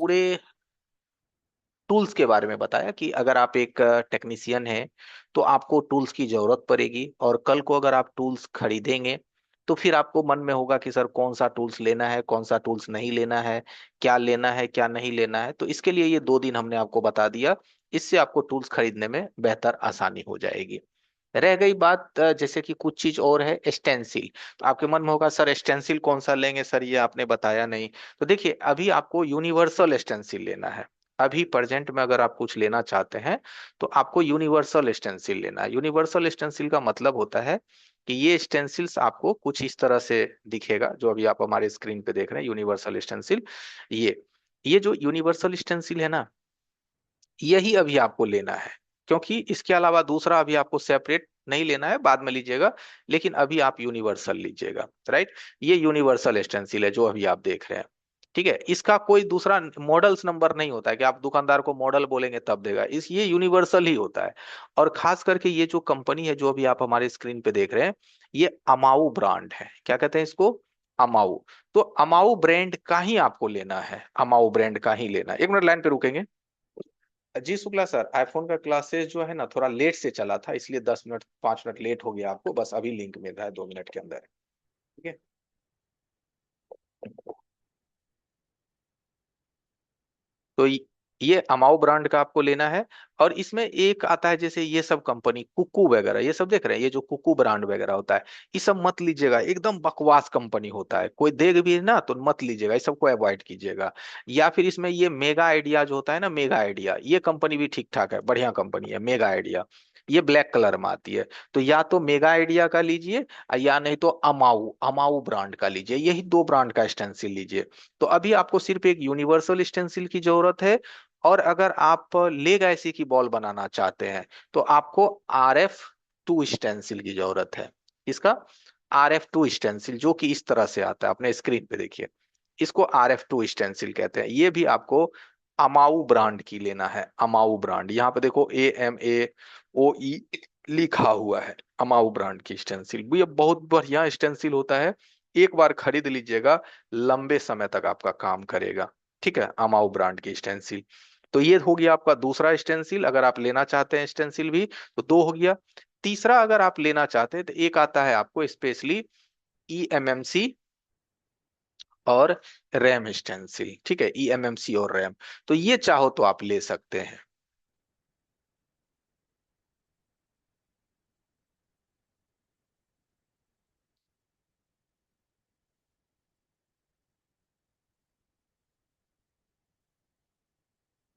पूरे टूल्स के बारे में बताया कि अगर आप एक टेक्नीशियन हैं तो आपको टूल्स की जरूरत पड़ेगी, और कल को अगर आप टूल्स खरीदेंगे तो फिर आपको मन में होगा कि सर कौन सा टूल्स लेना है, कौन सा टूल्स नहीं लेना है, क्या लेना है क्या नहीं लेना है। तो इसके लिए ये 2 दिन हमने आपको बता दिया। इससे आपको टूल्स खरीदने में बेहतर आसानी हो जाएगी। रह गई बात जैसे कि कुछ चीज और है, स्टेंसिल। तो आपके मन में होगा सर स्टेंसिल कौन सा लेंगे सर, ये आपने बताया नहीं। तो देखिए अभी आपको यूनिवर्सल स्टेंसिल लेना है। अभी प्रेजेंट में अगर आप कुछ लेना चाहते हैं तो आपको यूनिवर्सल स्टेंसिल लेना है। यूनिवर्सल स्टेंसिल का मतलब होता है कि ये स्टेंसिल्स आपको कुछ इस तरह से दिखेगा, जो अभी आप हमारे स्क्रीन पे देख रहे हैं यूनिवर्सल स्टेंसिल। ये जो यूनिवर्सल स्टेंसिल है ना, यही अभी आपको लेना है, क्योंकि इसके अलावा दूसरा अभी आपको सेपरेट नहीं लेना है, बाद में लीजिएगा। लेकिन अभी आप यूनिवर्सल लीजिएगा, राइट। ये यूनिवर्सल स्टेंसिल है जो अभी आप देख रहे हैं। ठीक है, इसका कोई दूसरा मॉडल्स नंबर नहीं होता है कि आप दुकानदार को मॉडल बोलेंगे तब देगा, इस ये यूनिवर्सल ही होता है। और खास करके ये जो कंपनी है जो अभी आप हमारे स्क्रीन पे देख रहे हैं, ये अमाऊ ब्रांड है। क्या कहते हैं इसको? अमाऊ। तो अमाऊ ब्रांड का ही आपको लेना है, अमाऊ ब्रांड का ही लेना है। 1 मिनट लाइन पे रुकेंगे। जी शुक्ला सर, आईफोन का क्लासेस जो है ना थोड़ा लेट से चला था, इसलिए 10 मिनट 5 मिनट लेट हो गया आपको। बस अभी लिंक मिल रहा है 2 मिनट के अंदर। ठीक है। तो ये अमाओ ब्रांड का आपको लेना है। और इसमें एक आता है जैसे ये सब कंपनी कुकू वगैरह, ये सब देख रहे हैं, ये जो कुकू ब्रांड वगैरह होता है, ये सब मत लीजिएगा, एकदम बकवास कंपनी होता है। कोई देग भी है ना तो मत लीजिएगा, ये सबको अवॉइड कीजिएगा। या फिर इसमें ये मेगा आइडिया जो होता है ना, मेगा आइडिया, ये कंपनी भी ठीक ठाक है, बढ़िया कंपनी है मेगा आइडिया। ये ब्लैक कलर में आती है। तो या तो मेगा आइडिया का लीजिए, या नहीं तो अमाऊ अमाऊ ब्रांड का लीजिए। यही 2 ब्रांड का स्टेंसिल लीजिए। तो अभी आपको सिर्फ एक यूनिवर्सल स्टेंसिल की जरूरत है। और अगर आप लेग ऐसी की बॉल बनाना चाहते हैं तो आपको RF2 स्टेंसिल की जरूरत है। इसका RF2 स्टेंसिल जो कि इस तरह से आता है, अपने स्क्रीन पे देखिए। इसको RF2 स्टेंसिल कहते हैं। ये भी आपको अमाऊ ब्रांड की लेना है। अमाऊ ब्रांड, यहाँ पे देखो AMAOE लिखा हुआ है। अमाऊ ब्रांड की स्टेंसिल भी ये बहुत बढ़िया स्टेंसिल होता है। एक बार खरीद लीजिएगा, लंबे समय तक आपका काम करेगा। ठीक है, अमाउ ब्रांड की स्टेंसिल। तो ये हो गया आपका दूसरा स्टेंसिल, अगर आप लेना चाहते हैं स्टेंसिल भी तो 2 हो गया। तीसरा अगर आप लेना चाहते हैं तो एक आता है आपको स्पेशली eMMC और रैम स्टेंसिल। ठीक है, eMMC और रैम। तो ये चाहो तो आप ले सकते हैं।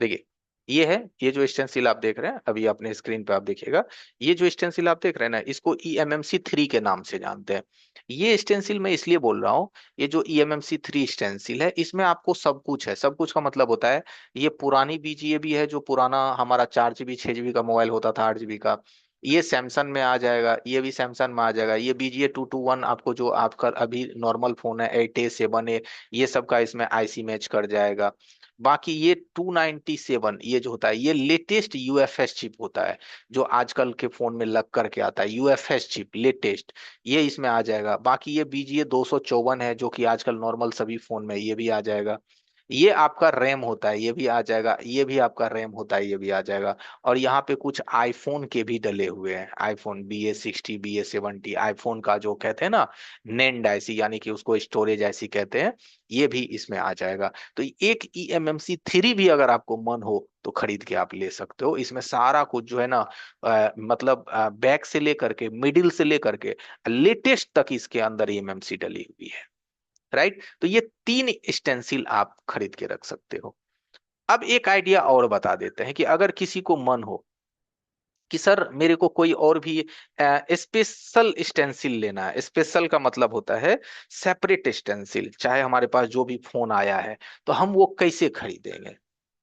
देखिए ये है, ये जो स्टेंसिल आप देख रहे हैं अभी अपने स्क्रीन पे आप देखिएगा, ये जो स्टेंसिल आप देख रहे हैं ना, इसको eMMC3 के नाम से जानते हैं। ये स्टेंसिल मैं इसलिए बोल रहा हूँ, ये जो eMMC3 स्टेंसिल है इसमें आपको सब कुछ है। सब कुछ का मतलब होता है ये पुरानी BGA भी है, जो पुराना हमारा 4 GB 6 GB का मोबाइल होता था, 8 GB का, ये सैमसंग में आ जाएगा। ये भी सैमसंग में आ जाएगा। ये BGA 221 आपको जो आपका अभी नॉर्मल फोन है 8A 7A, ये सब का इसमें IC मैच कर जाएगा। बाकी ये 297 ये जो होता है ये लेटेस्ट UFS चिप होता है, जो आजकल के फोन में लग करके आता है, UFS चिप लेटेस्ट, ये इसमें आ जाएगा। बाकी ये BGA 254 है जो कि आजकल नॉर्मल सभी फोन में, ये भी आ जाएगा। ये आपका रैम होता है, ये भी आ जाएगा। ये भी आपका रैम होता है, ये भी आ जाएगा। और यहाँ पे कुछ आईफोन के भी डले हुए हैं, आईफोन BA60 BA70, आईफोन का जो कहते हैं ना नैंड ऐसी, यानी कि उसको स्टोरेज ऐसी कहते हैं, ये भी इसमें आ जाएगा। तो एक eMMC3 भी अगर आपको मन हो तो खरीद के आप ले सकते हो। इसमें सारा कुछ जो है ना, मतलब बैक से लेकर के मिडिल से लेकर के लेटेस्ट तक इसके अंदर eMMC डली हुई है, राइट। तो ये 3 स्टेंसिल आप खरीद के रख सकते हो। अब एक आइडिया और बता देते हैं कि अगर किसी को मन हो कि सर मेरे को कोई और भी स्पेशल स्टेंसिल लेना है। स्पेशल का मतलब होता है सेपरेट स्टेंसिल, चाहे हमारे पास जो भी फोन आया है तो हम वो कैसे खरीदेंगे,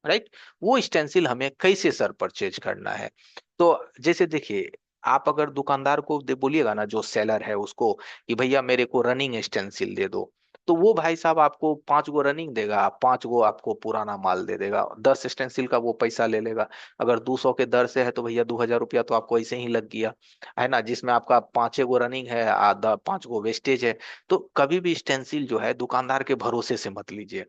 राइट। वो स्टेंसिल हमें कैसे सर परचेज करना है। तो जैसे देखिए, आप अगर दुकानदार को बोलिएगा ना, जो सेलर है उसको, कि भैया मेरे को रनिंग स्टेंसिल दे दो, तो वो भाई साहब आपको 5 गो रनिंग देगा, 5 गो आपको पुराना माल दे देगा। 10 स्टेंसिल का वो पैसा ले लेगा। अगर 200 के दर से है तो भैया 2,000 रुपया तो आपको ऐसे ही लग गया, है ना, जिसमें आपका 5 गो रनिंग है, आधा 5 गो वेस्टेज है। तो कभी भी स्टेंसिल जो है दुकानदार के भरोसे से मत लीजिए।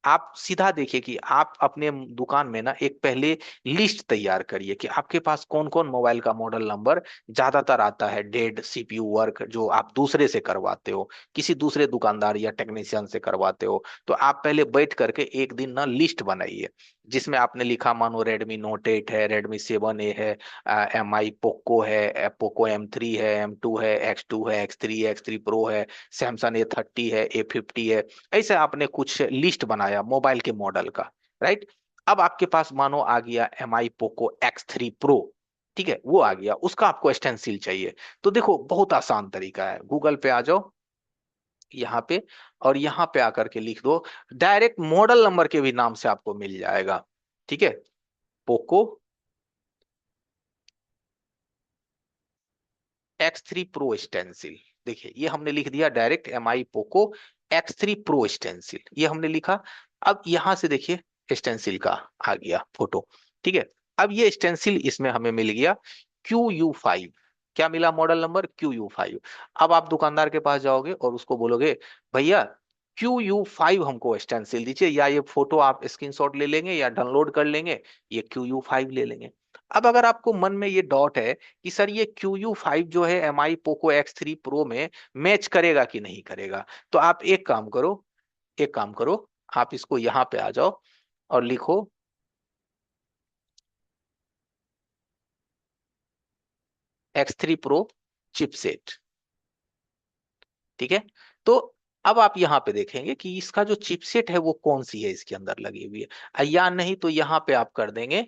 आप सीधा देखिए कि आप अपने दुकान में ना एक पहले लिस्ट तैयार करिए कि आपके पास कौन कौन मोबाइल का मॉडल नंबर ज्यादातर आता है, डेड सीपीयू वर्क जो आप दूसरे से करवाते हो, किसी दूसरे दुकानदार या टेक्नीशियन से करवाते हो। तो आप पहले बैठ करके एक दिन ना लिस्ट बनाइए, जिसमें आपने लिखा, मानो रेडमी नोट 8 है, रेडमी 7A है, एम आई पोको है, पोको M3 है, M2 है, X2 है, X3 प्रो है, सैमसंग A30 है, A50 है। ऐसे आपने कुछ लिस्ट बनाया मोबाइल के मॉडल का, राइट। अब आपके पास मानो आ गया MI पोको X3 प्रो, ठीक है, वो आ गया, उसका आपको स्टेंसिल चाहिए। तो देखो बहुत आसान तरीका है, गूगल पे आ जाओ यहाँ पे, और यहाँ पे आकर के लिख दो, डायरेक्ट मॉडल नंबर के भी नाम से आपको मिल जाएगा, ठीक है। पोको X3 प्रो स्टेंसिल, देखिए ये हमने लिख दिया direct, MI Poco X3 pro stencil, ये हमने लिखा। अब यहां से देखिए स्टेंसिल का आ गया फोटो, ठीक है। अब ये स्टेंसिल इसमें हमें मिल गया QU5, क्या मिला, मॉडल नंबर QU5। अब आप दुकानदार के पास जाओगे और उसको बोलोगे, भैया QU5 हमको स्टेंसिल दीजिए, या ये फोटो आप स्क्रीनशॉट ले लेंगे या डाउनलोड कर लेंगे, ये QU5 ले लेंगे। अब अगर आपको मन में ये डॉट है कि सर ये QU5 जो है MI पोको X3 प्रो में मैच करेगा कि नहीं करेगा, तो आप एक काम करो, एक काम करो, आप इसको यहाँ पे आ जाओ और लिखो X3 प्रो चिपसेट, ठीक है। तो अब आप यहाँ पे देखेंगे कि इसका जो चिपसेट है वो कौन सी है इसके अंदर लगी हुई है, या नहीं तो यहाँ पे आप कर देंगे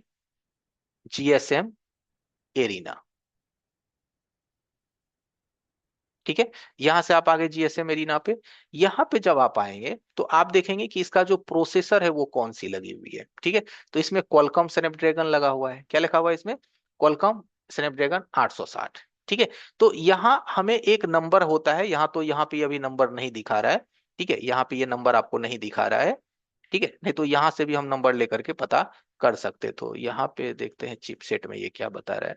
GSM एरीना, ठीक है। यहां से आप आगे GSM एरीना पे, यहाँ पे जब आप आएंगे तो आप देखेंगे कि इसका जो प्रोसेसर है वो कौन सी लगी हुई है, ठीक है। तो इसमें क्वालकॉम स्नैपड्रैगन लगा हुआ है, क्या लिखा हुआ है इसमें, क्वालकॉम स्नैपड्रैगन 860, ठीक है। तो यहाँ हमें एक नंबर होता है, यहाँ तो यहाँ पे अभी नंबर नहीं दिखा रहा है, ठीक है, यहाँ पे ये नंबर आपको नहीं दिखा रहा है, ठीक है, नहीं तो यहाँ से भी हम नंबर लेकर के पता कर सकते। तो यहाँ पे देखते हैं चिपसेट में ये क्या बता रहा है,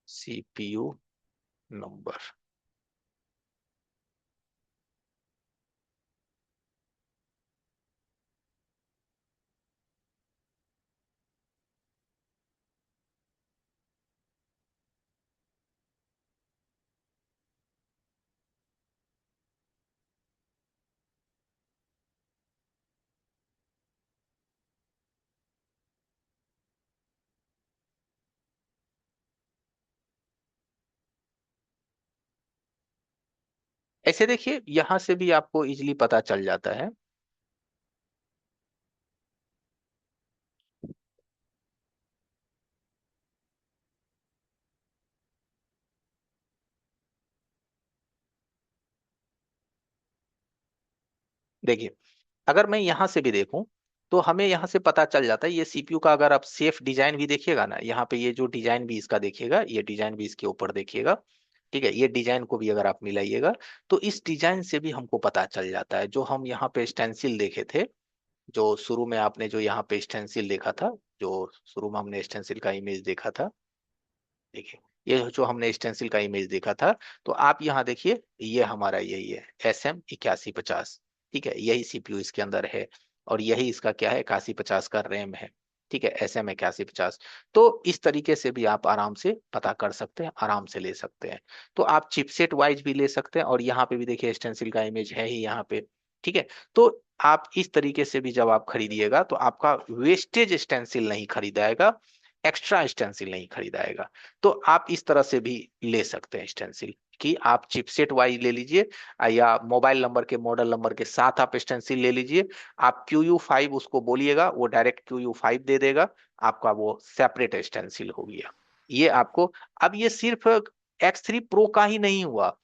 CPU नंबर। ऐसे देखिए यहां से भी आपको इजीली पता चल जाता है। देखिए अगर मैं यहां से भी देखूं तो हमें यहां से पता चल जाता है, ये CPU का अगर आप सेफ डिजाइन भी देखिएगा ना, यहाँ पे ये जो डिजाइन भी इसका देखिएगा, ये डिजाइन भी इसके ऊपर देखिएगा, ठीक है, ये डिजाइन को भी अगर आप मिलाइएगा तो इस डिजाइन से भी हमको पता चल जाता है। जो हम यहाँ पे स्टेंसिल देखे थे, जो शुरू में आपने जो यहाँ पे स्टेंसिल देखा था, जो शुरू में हमने स्टेंसिल का इमेज देखा था, देखिए ये जो हमने स्टेंसिल का इमेज देखा था, तो आप यहाँ देखिए ये हमारा यही है SM8150, ठीक है, यही CPU इसके अंदर है, और यही इसका क्या है 8150 का रैम है, ठीक है, SM8150। तो इस तरीके से भी आप आराम से पता कर सकते हैं, आराम से ले सकते हैं। तो आप चिपसेट वाइज भी ले सकते हैं, और यहाँ पे भी देखिए स्टेंसिल का इमेज है ही यहाँ पे, ठीक है। तो आप इस तरीके से भी जब आप खरीदिएगा तो आपका वेस्टेज स्टेंसिल नहीं खरीदाएगा, एक्स्ट्रा स्टेंसिल नहीं खरीदाएगा। तो आप इस तरह से भी ले सकते हैं स्टेंसिल, कि आप चिपसेट वाइज ले लीजिए, या मोबाइल नंबर के मॉडल नंबर के साथ आप स्टेंसिल ले लीजिए। आप QU5 उसको बोलिएगा, वो डायरेक्ट QU5 दे देगा, आपका वो सेपरेट स्टेंसिल हो गया। ये आपको, अब ये सिर्फ X3 प्रो का ही नहीं हुआ,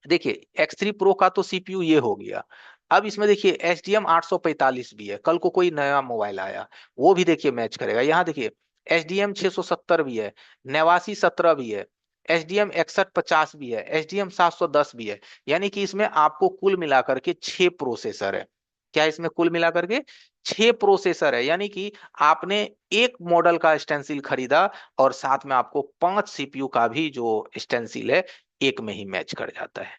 देखिए X3 प्रो का तो CPU ये हो गया, अब इसमें देखिए SDM 845 भी है, कल को कोई नया मोबाइल आया वो भी देखिए मैच करेगा। यहाँ देखिए SDM 670 भी है, 8917 भी है, SDM 6150 भी है, SDM 710 भी है। यानी कि इसमें आपको कुल मिलाकर के 6 प्रोसेसर है, क्या इसमें कुल मिलाकर के 6 प्रोसेसर है, यानी कि आपने एक मॉडल का स्टेंसिल खरीदा और साथ में आपको 5 CPU का भी जो स्टेंसिल है एक में ही मैच कर जाता है।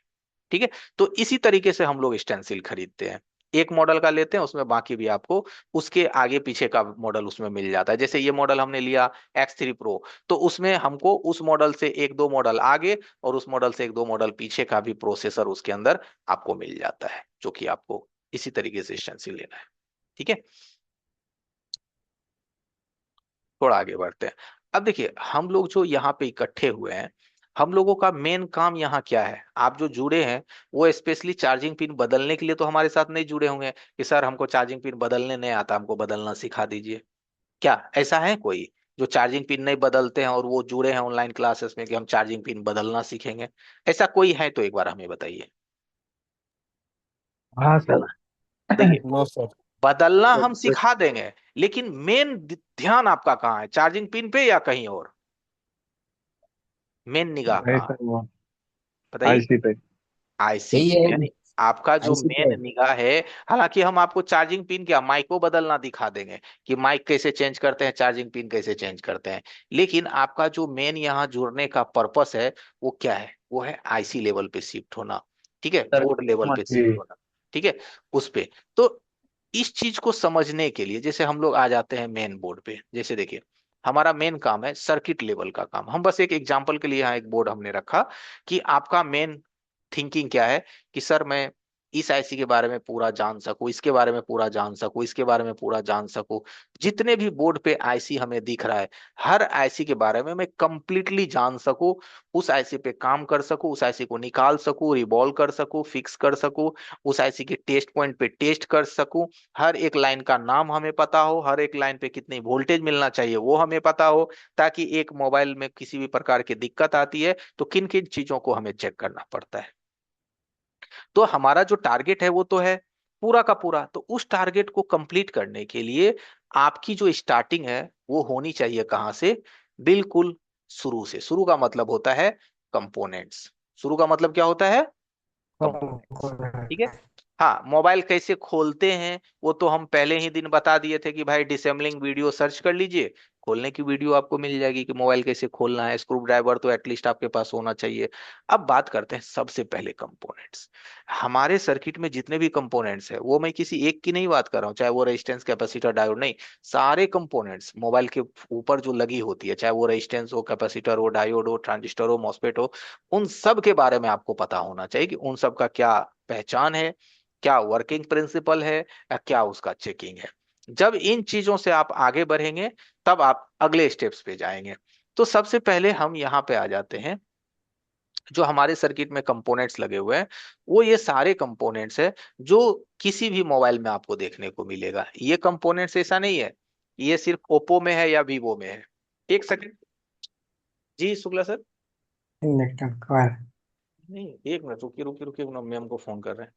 ठीक है। तो इसी तरीके से हम लोग स्टेंसिल खरीदते हैं, एक मॉडल का लेते हैं, उसमें बाकी भी आपको उसके आगे पीछे का मॉडल उसमें मिल जाता है। जैसे ये मॉडल हमने लिया X3 Pro, तो उसमें हमको उस मॉडल से एक दो मॉडल आगे और उस मॉडल से एक दो मॉडल पीछे का भी प्रोसेसर उसके अंदर आपको मिल जाता है, जो कि आपको इसी तरीके से स्टेंसिल लेना है। ठीक है, थोड़ा आगे बढ़ते हैं। अब देखिए, हम लोग जो यहाँ पे इकट्ठे हुए हैं, हम लोगों का मेन काम यहाँ क्या है? आप जो जुड़े हैं वो स्पेशली चार्जिंग पिन बदलने के लिए तो हमारे साथ नहीं जुड़े होंगे कि सर हमको चार्जिंग पिन बदलने नहीं आता, हमको बदलना सिखा दीजिए। क्या ऐसा है कोई जो चार्जिंग पिन नहीं बदलते हैं और वो जुड़े हैं ऑनलाइन क्लासेस में कि हम चार्जिंग पिन बदलना सीखेंगे? ऐसा कोई है तो एक बार हमें बताइए। हाँ सर। देखिए, नो सर। बदलना हम सिखा देंगे, लेकिन मेन ध्यान आपका कहाँ है, चार्जिंग पिन पे या कहीं और? मेन निगाह नहीं कहाँ सर, है? वो बताइए। आईसी पे। आईसी यही पे, है, यानी आपका जो आईसी पे। मेन निगाह है। हालांकि हम आपको चार्जिंग पिन क्या, माइक को बदलना दिखा देंगे कि माइक कैसे चेंज करते हैं, चार्जिंग पिन कैसे चेंज करते हैं। लेकिन आपका जो मेन यहाँ जुड़ने का पर्पस है वो क्या है? वो है आईसी लेवल पे शिफ्ट होना, ठीक है, सर बोर्ड लेवल पे जी। शिफ्ट होना। ठीक है, उस पे। तो इस चीज को समझने के लिए जैसे हम लोग आ जाते हैं मेन बोर्ड पे, जैसे देखिए हमारा मेन काम है सर्किट लेवल का काम। हम बस एक एग्जांपल के लिए यहाँ एक बोर्ड हमने रखा कि आपका मेन थिंकिंग क्या है कि सर मैं इस आईसी के बारे में पूरा जान सकूं, इसके बारे में पूरा जान सकूं, इसके बारे में पूरा जान सकूं। जितने भी बोर्ड पे आईसी हमें दिख रहा है, हर आईसी के बारे में मैं कंप्लीटली जान सकूं, उस आईसी पे काम कर सकूं, उस आईसी को निकाल सकूं, रिवॉल्व कर सकूं, फिक्स कर सकूं, उस आईसी के टेस्ट पॉइंट पे टेस्ट कर सकूं, हर एक लाइन का नाम हमें पता हो, हर एक लाइन पे कितनी वोल्टेज मिलना चाहिए वो हमें पता हो, ताकि एक मोबाइल में किसी भी प्रकार की दिक्कत आती है तो किन किन चीजों को हमें चेक करना पड़ता है। तो हमारा जो टारगेट है वो तो है पूरा का पूरा, तो उस टारगेट को कंप्लीट करने के लिए आपकी जो स्टार्टिंग है वो होनी चाहिए कहाँ से? बिल्कुल शुरू से। शुरू का मतलब होता है कंपोनेंट्स। शुरू का मतलब क्या होता है? कंपोनेंट्स। ठीक है। हाँ, मोबाइल कैसे खोलते हैं वो तो हम पहले ही दिन बता दिए थे कि भाई डिसेंबलिंग वीडियो सर्च कर लीजिए, खोलने की वीडियो आपको मिल जाएगी कि मोबाइल कैसे खोलना है। स्क्रू ड्राइवर तो एटलीस्ट आपके पास होना चाहिए। अब बात करते हैं सबसे पहले कंपोनेंट्स। हमारे सर्किट में जितने भी कंपोनेंट्स है, वो मैं किसी एक की नहीं बात कर रहा हूँ, चाहे वो रेजिस्टेंस, कैपेसिटर, डायोड, नहीं, सारे कंपोनेंट्स मोबाइल के ऊपर जो लगी होती है, चाहे वो रेजिस्टेंस हो, कैपेसिटर हो, डायोड हो, ट्रांजिस्टर हो, मॉसफेट हो, उन सब के बारे में आपको पता होना चाहिए कि उन सब का क्या पहचान है, क्या वर्किंग प्रिंसिपल है, या क्या उसका चेकिंग है। जब इन चीजों से आप आगे बढ़ेंगे तब आप अगले स्टेप्स पे जाएंगे। तो सबसे पहले हम यहाँ पे आ जाते हैं, जो हमारे सर्किट में कंपोनेंट्स लगे हुए हैं, वो ये सारे कंपोनेंट्स है जो किसी भी मोबाइल में आपको देखने को मिलेगा। ये कंपोनेंट्स ऐसा नहीं है ये सिर्फ ओप्पो में है या वीवो में है। एक सेकंड। जी शुक्ला सर। इलेक्ट्रिक। नहीं, एक मिनट रुकिए रुकिए रुकिए, मैम को फोन कर रहे हैं।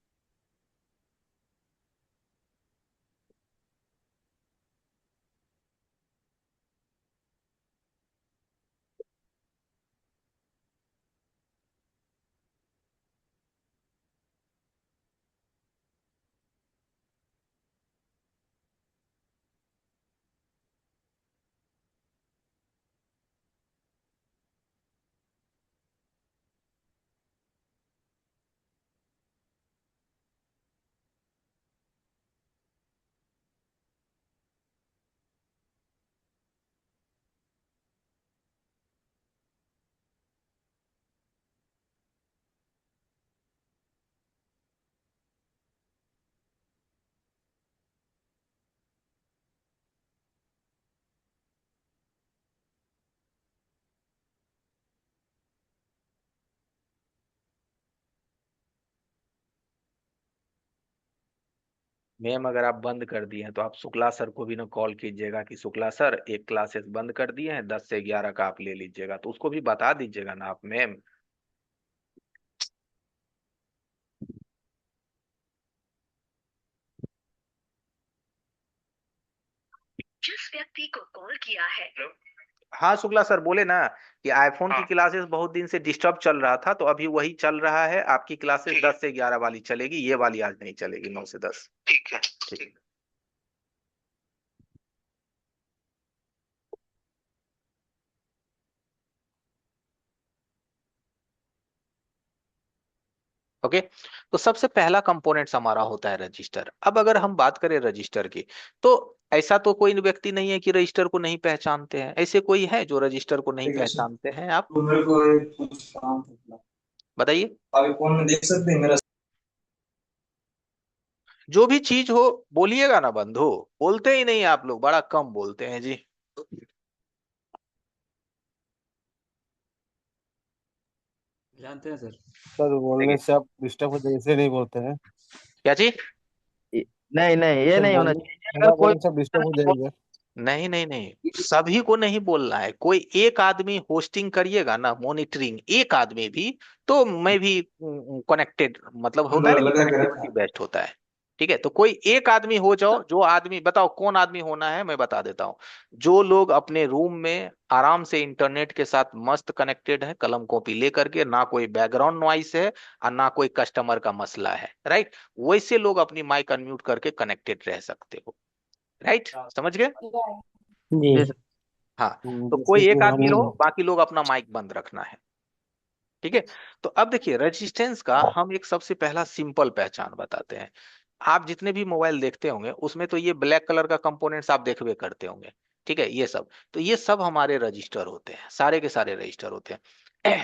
मैम अगर आप बंद कर दिए हैं तो आप शुक्ला सर को भी ना कॉल कीजिएगा कि शुक्ला सर एक क्लासेस बंद कर दिए हैं, 10 से 11 का आप ले लीजिएगा, तो उसको भी बता दीजिएगा ना आप मैम। जिस व्यक्ति को कॉल किया है। हेलो। हाँ शुक्ला सर बोले ना कि आईफोन की हाँ क्लासेस बहुत दिन से डिस्टर्ब चल रहा था, तो अभी वही चल रहा है, आपकी क्लासेस ठीक 10 से 11 वाली चलेगी, ये वाली आज नहीं चलेगी 9 से 10। ठीक है। ठीक। ओके। तो सबसे पहला कंपोनेंट्स हमारा होता है रजिस्टर। अब अगर हम बात करें रजिस्टर की, तो ऐसा तो कोई व्यक्ति नहीं है कि रजिस्टर को नहीं पहचानते हैं। ऐसे कोई है जो रजिस्टर को नहीं ठीक है सर। पहचानते हैं? आप तो मेरे को एक कुछ काम था। बताइए। आप ये फोन में देख सकते हैं मेरा? जो भी चीज हो बोलिएगा ना बंधु। बोलते ही नहीं, आप लोग बड़ा कम बोलते हैं जी। जानते हैं सर। सर बोलने देखिए से आप डिस्टर्ब हो जाए, ऐसे नहीं बोलते हैं। क्या चीज। ये- नहीं नहीं, ये सर नहीं होना बोलने चाहिए। बिना अगर कोई बोलने से आप डिस्टर्ब हो जाएंगे। नहीं नहीं नहीं, सभी को नहीं बोलना है। कोई एक आदमी होस्टिंग करिएगा ना, मॉनिटरिंग, एक आदमी भी, तो मैं भी कनेक्टेड, मतलब होता है ना कि लगा के कनेक्टिविटी रखा। बेस्ट होता है। ठीक है, तो कोई एक आदमी हो जाओ। जो आदमी बताओ कौन आदमी होना है, मैं बता देता हूँ। जो लोग अपने रूम में आराम से इंटरनेट के साथ मस्त कनेक्टेड है, कलम कॉपी लेकर के, ना कोई बैकग्राउंड नॉइस है और ना कोई कस्टमर का मसला है, राइट, वैसे लोग अपनी माइक अनम्यूट करके कनेक्टेड रह सकते हो। राइट, समझ गए? जी। जैसे हाँ। तो जैसे कोई कि एक आदमी रहो, हम बाकी लोग अपना माइक बंद रखना है। ठीक है। तो अब देखिए रेजिस्टेंस का हम एक सबसे पहला सिंपल पहचान बताते हैं। आप जितने भी मोबाइल देखते होंगे उसमें तो ये ब्लैक कलर का कंपोनेंट्स आप देखबे करते होंगे। ठीक है, ये सब, तो ये सब हमारे रजिस्टर होते हैं, सारे के सारे रजिस्टर होते हैं।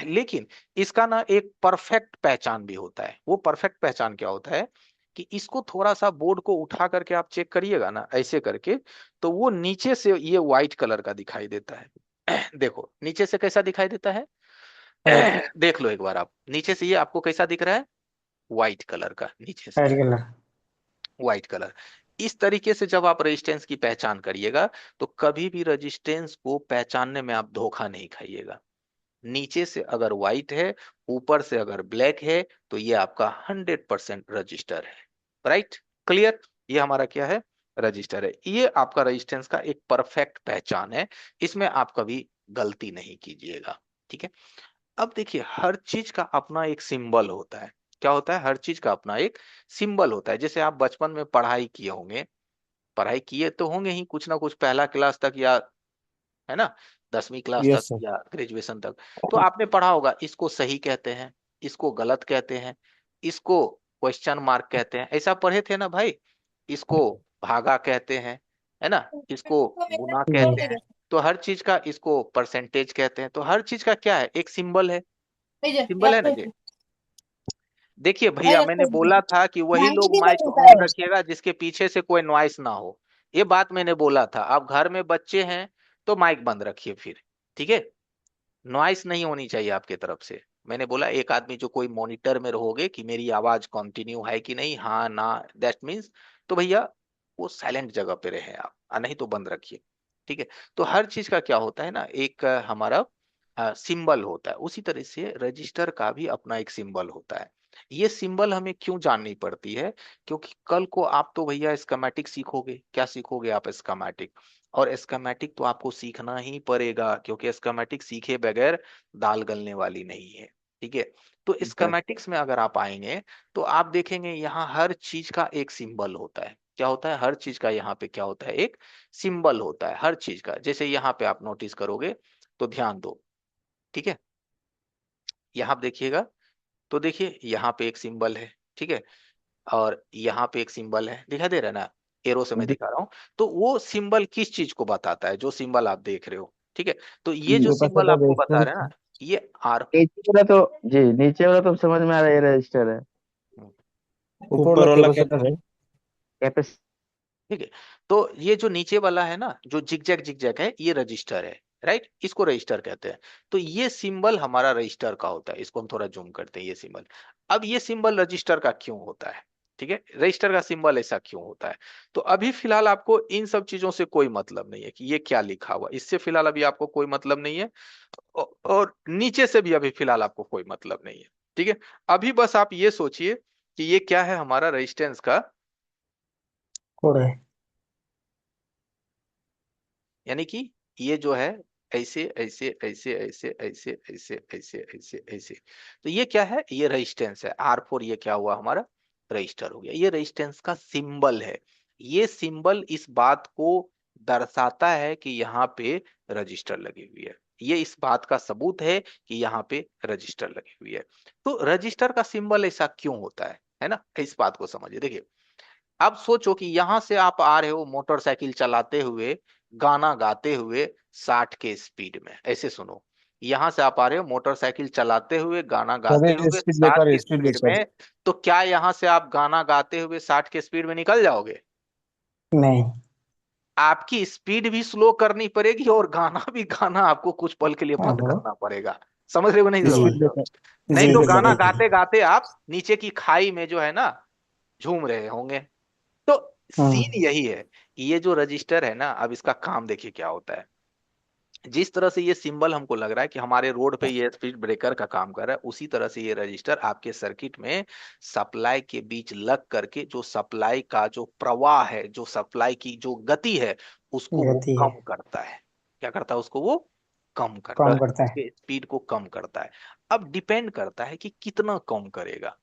लेकिन इसका ना एक परफेक्ट पहचान भी होता है। वो परफेक्ट पहचान क्या होता है कि इसको थोड़ा सा बोर्ड को उठा करके आप चेक करिएगा ना, ऐसे करके, तो वो नीचे से ये व्हाइट कलर का दिखाई देता है। देखो नीचे से कैसा दिखाई देता है। रेड। देख लो एक बार आप नीचे से, ये आपको कैसा दिख रहा है? व्हाइट कलर का नीचे से, रेड कलर। White colour. इस तरीके से जब आप रेजिस्टेंस की पहचान करिएगा, तो कभी भी रेजिस्टेंस को पहचानने में आप धोखा नहीं खाइएगा। नीचे से अगर व्हाइट है, ऊपर से अगर ब्लैक है, तो ये आपका 100% रजिस्टर है। Right, clear? ये हमारा क्या है? रजिस्टर है। ये आपका रेजिस्टेंस का एक परफेक्ट पहचान है। इसमें आप कभी गलती नहीं कीजिएगा। ठीक है। अब देखिए हर चीज का अपना एक सिंबल होता है। क्या होता है? हर चीज का अपना एक सिंबल होता है। जैसे आप बचपन में पढ़ाई किए होंगे, पढ़ाई किए तो होंगे ही कुछ ना कुछ, पहला क्लास तक या, है ना, 10वीं क्लास तक यस सर। या ग्रेजुएशन तक। तो आपने पढ़ा होगा इसको सही कहते हैं, इसको गलत कहते हैं, इसको क्वेश्चन मार्क कहते हैं, ऐसा पढ़े थे ना भाई। इसको भागा कहते हैं, है ना, इसको गुना कहते जी। हैं। तो हर चीज का, इसको परसेंटेज कहते हैं। तो हर चीज का क्या है? एक सिंबल है। सिंबल है ना जी। देखिए भैया, मैंने बोला था कि वही लोग माइक ऑन रखिएगा जिसके पीछे से कोई नॉइस ना हो। ये बात मैंने बोला था। आप घर में बच्चे हैं तो माइक बंद रखिए फिर। ठीक है, नॉइस नहीं होनी चाहिए आपके तरफ से। मैंने बोला एक आदमी जो कोई मॉनिटर में रहोगे कि मेरी आवाज कंटिन्यू है कि नहीं, हाँ ना, दैट मीन्स, तो भैया वो साइलेंट जगह पे रहे आप, नहीं तो बंद रखिए। ठीक है। तो हर चीज का क्या होता है ना, एक हमारा सिंबल होता है। उसी तरह से रजिस्टर का भी अपना एक सिंबल होता है। ये सिंबल हमें क्यों जाननी पड़ती है? क्योंकि कल को आप तो भैया स्कीमेटिक सीखोगे। क्या सीखोगे आप? स्कीमेटिक। और स्कीमेटिक तो आपको सीखना ही पड़ेगा, क्योंकि स्कीमेटिक सीखे बगैर दाल गलने वाली नहीं है। ठीक है। तो स्कीमेटिक्स में अगर आप आएंगे, तो आप देखेंगे यहाँ हर चीज का एक सिंबल होता है। क्या होता है? हर चीज का यहाँ पे क्या होता है? एक सिंबल होता है हर चीज का। जैसे यहाँ पे आप नोटिस करोगे तो ध्यान दो। ठीक है, यहाँ आप देखिएगा, तो देखिए यहाँ पे एक सिंबल है। ठीक है, और यहाँ पे एक सिंबल है, दिखा दे रहा है ना, एरो से मैं दि- दिखा रहा हूँ। तो वो सिंबल किस चीज को बताता है? जो सिंबल आप देख रहे हो। ठीक है, तो ये जो छोटा सिंबल छोटा आपको बता रहे हैं रेजिस्टेंस। ना, ये आर, नीचे वाला तो, जी नीचे वाला तो समझ में आ रहा है, ये रजिस्टर है। ऊपर ऊपर वाला वाला कैपेसिटर है। कैपेसिटी। ठीक है, तो ये जो नीचे वाला है ना, जो जिगजैग जिगजैग है, ये रजिस्टर है। राइट, इसको रजिस्टर कहते हैं। तो ये सिंबल हमारा रजिस्टर का होता है। इसको हम थोड़ा जूम करते हैं, ये सिंबल। अब ये सिंबल रजिस्टर का क्यों होता है? ठीक है, रजिस्टर का सिंबल ऐसा क्यों होता है? तो अभी फिलहाल आपको इन सब चीजों से कोई मतलब नहीं है कि ये क्या लिखा हुआ, इससे फिलहाल अभी आपको कोई मतलब नहीं है। और नीचे से भी अभी फिलहाल आपको कोई मतलब नहीं है। ठीक है, अभी बस आप ये सोचिए कि ये क्या है? हमारा रेजिस्टेंस का, कोड है। यानी कि ये जो है, ऐसे ऐसे ऐसे ऐसे ऐसे ऐसे ऐसे ऐसे ऐसे, तो ये क्या है? ये रेजिस्टेंस है R4। ये क्या हुआ? हमारा रजिस्टर हो गया। ये रेजिस्टेंस का सिंबल है। ये सिंबल इस बात को दर्शाता है कि यहाँ पे रजिस्टर लगी हुई है। ये इस बात का सबूत है कि यहाँ पे रजिस्टर लगी हुई है। तो रजिस्टर का सिंबल ऐसा क्यों होता है ना, इस बात को समझिए। देखिए, अब सोचो कि यहां से आप आ रहे हो मोटरसाइकिल चलाते हुए, गाना गाते हुए 60 के स्पीड में, ऐसे सुनो, यहां से आप आ रहे हो मोटरसाइकिल चलाते हुए, गाना गाते अरे हुए स्पीड 60 ब्रेकर के स्पीड स्पीड ब्रेकर। में, तो क्या यहां से आप गाना गाते हुए 60 के स्पीड में निकल जाओगे? नहीं। आपकी स्पीड भी स्लो करनी पड़ेगी और गाना भी गाना आपको कुछ पल के लिए बंद ओहो। करना पड़ेगा। समझ रहे हो नहीं जी समझ स्पीड रहे हो? ब्रेकर। नहीं जी तो जी गाना जी जी। गाते गाते आप नीचे की खाई में जो है ना झूम रहे होंगे। तो सीन हम्म। यही है। ये जो रजिस्टर है ना, अब इसका काम देखिए क्या होता है। जिस तरह से ये सिंबल हमको लग रहा है कि हमारे रोड पे ये स्पीड ब्रेकर का काम कर रहा है, उसी तरह से ये रजिस्टर आपके सर्किट में सप्लाई के बीच लग करके जो सप्लाई का जो प्रवाह है, जो सप्लाई की जो गति है, उसको वो गति है। कम करता है। क्या करता है? उसको वो कम करता कम है, करता है। उसके स्पीड को कम करता है। अब डिपेंड करता है कि कितना कम करेगा।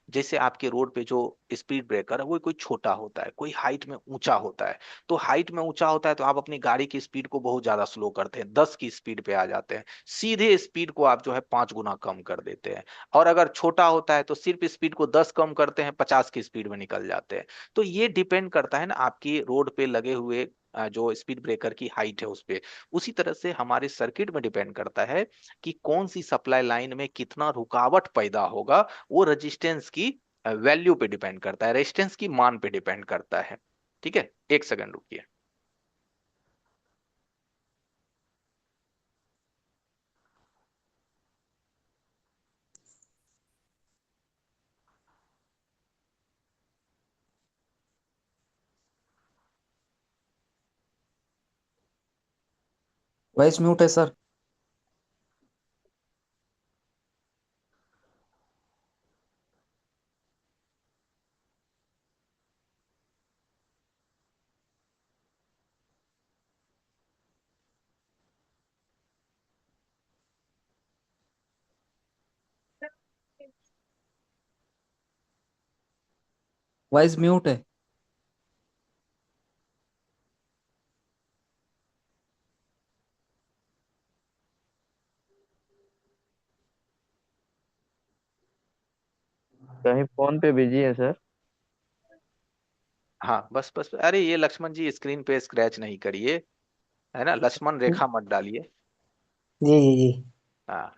जैसे आपके रोड पे जो स्पीड ब्रेकर है वो कोई छोटा होता है, कोई हाइट में ऊंचा होता है। तो हाइट में ऊंचा होता है तो आप अपनी गाड़ी की स्पीड को बहुत ज्यादा स्लो करते हैं, 10 की स्पीड पे आ जाते हैं। सीधे स्पीड को आप जो है 5 गुना कम कर देते हैं। और अगर छोटा होता है तो सिर्फ स्पीड को 10 कम करते हैं, 50 की स्पीड में निकल जाते हैं। तो ये डिपेंड करता है ना आपकी रोड पे लगे हुए जो स्पीड ब्रेकर की हाइट है उस पे। उसी तरह से हमारे सर्किट में डिपेंड करता है कि कौन सी सप्लाई लाइन में कितना रुकावट पैदा होगा। वो रेजिस्टेंस की वैल्यू पे डिपेंड करता है, रेजिस्टेंस की मान पे डिपेंड करता है। ठीक है, एक सेकंड रुकिए। वॉइस म्यूट है सर। वॉइस म्यूट है। कहीं फोन पे बिजी है सर? हाँ बस बस, अरे ये लक्ष्मण जी स्क्रीन पे स्क्रैच नहीं करिए, है ना, लक्ष्मण रेखा मत डालिए। जी जी जी। हाँ,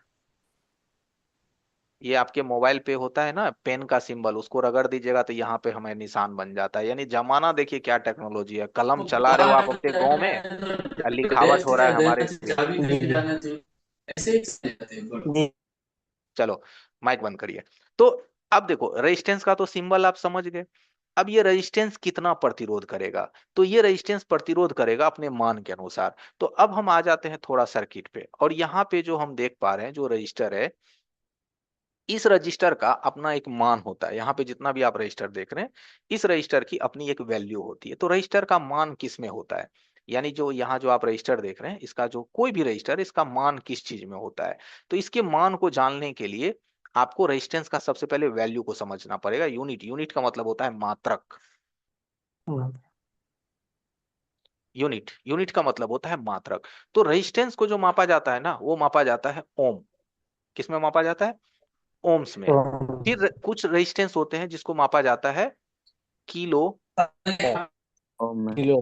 ये आपके मोबाइल पे होता है ना पेन का सिंबल, उसको रगड़ दीजिएगा तो यहाँ पे हमें निशान बन जाता है। यानी जमाना देखिए क्या टेक्नोलॉजी है, कलम वो चला रहे हो आप बाहर अपने गांव में है, और लिखावट डैश हो रहा है दिया हमारे डैश स्क्रीन पे। चाबी जी लेके जी जाना चाहिए। ऐसे ही चले जाते हैं बड़ा। जी। चलो, माइक बंद करिए। तो अब देखो, रेजिस्टेंस का तो सिंबल आप समझ गए। अब ये रेजिस्टेंस कितना प्रतिरोध करेगा? तो ये रेजिस्टेंस प्रतिरोध करेगा अपने मान के अनुसार। तो अब हम आ जाते हैं थोड़ा सर्किट पे, और यहाँ पे जो हम देख पा रहे हैं जो रजिस्टर है, इस रजिस्टर का अपना एक मान होता है। यहाँ पे जितना भी आप रजिस्टर देख रहे हैं, इस रजिस्टर की अपनी एक वैल्यू होती है। तो रजिस्टर का मान किस में होता है? यानी जो यहाँ जो आप रजिस्टर देख रहे हैं, इसका जो कोई भी रजिस्टर है, इसका मान किस चीज में होता है? तो इसके मान को जानने के लिए आपको रेजिस्टेंस का सबसे पहले वैल्यू को समझना पड़ेगा। यूनिट, यूनिट का मतलब होता है मात्रक। हम्म। यूनिट, यूनिट का मतलब होता है मात्रक। तो रेजिस्टेंस को जो मापा जाता है ना, वो मापा जाता है ओम। किस में मापा जाता है? ओम्स में। तो फिर कुछ रेजिस्टेंस होते हैं जिसको मापा जाता है किलो ओम। ओ मैं किलो।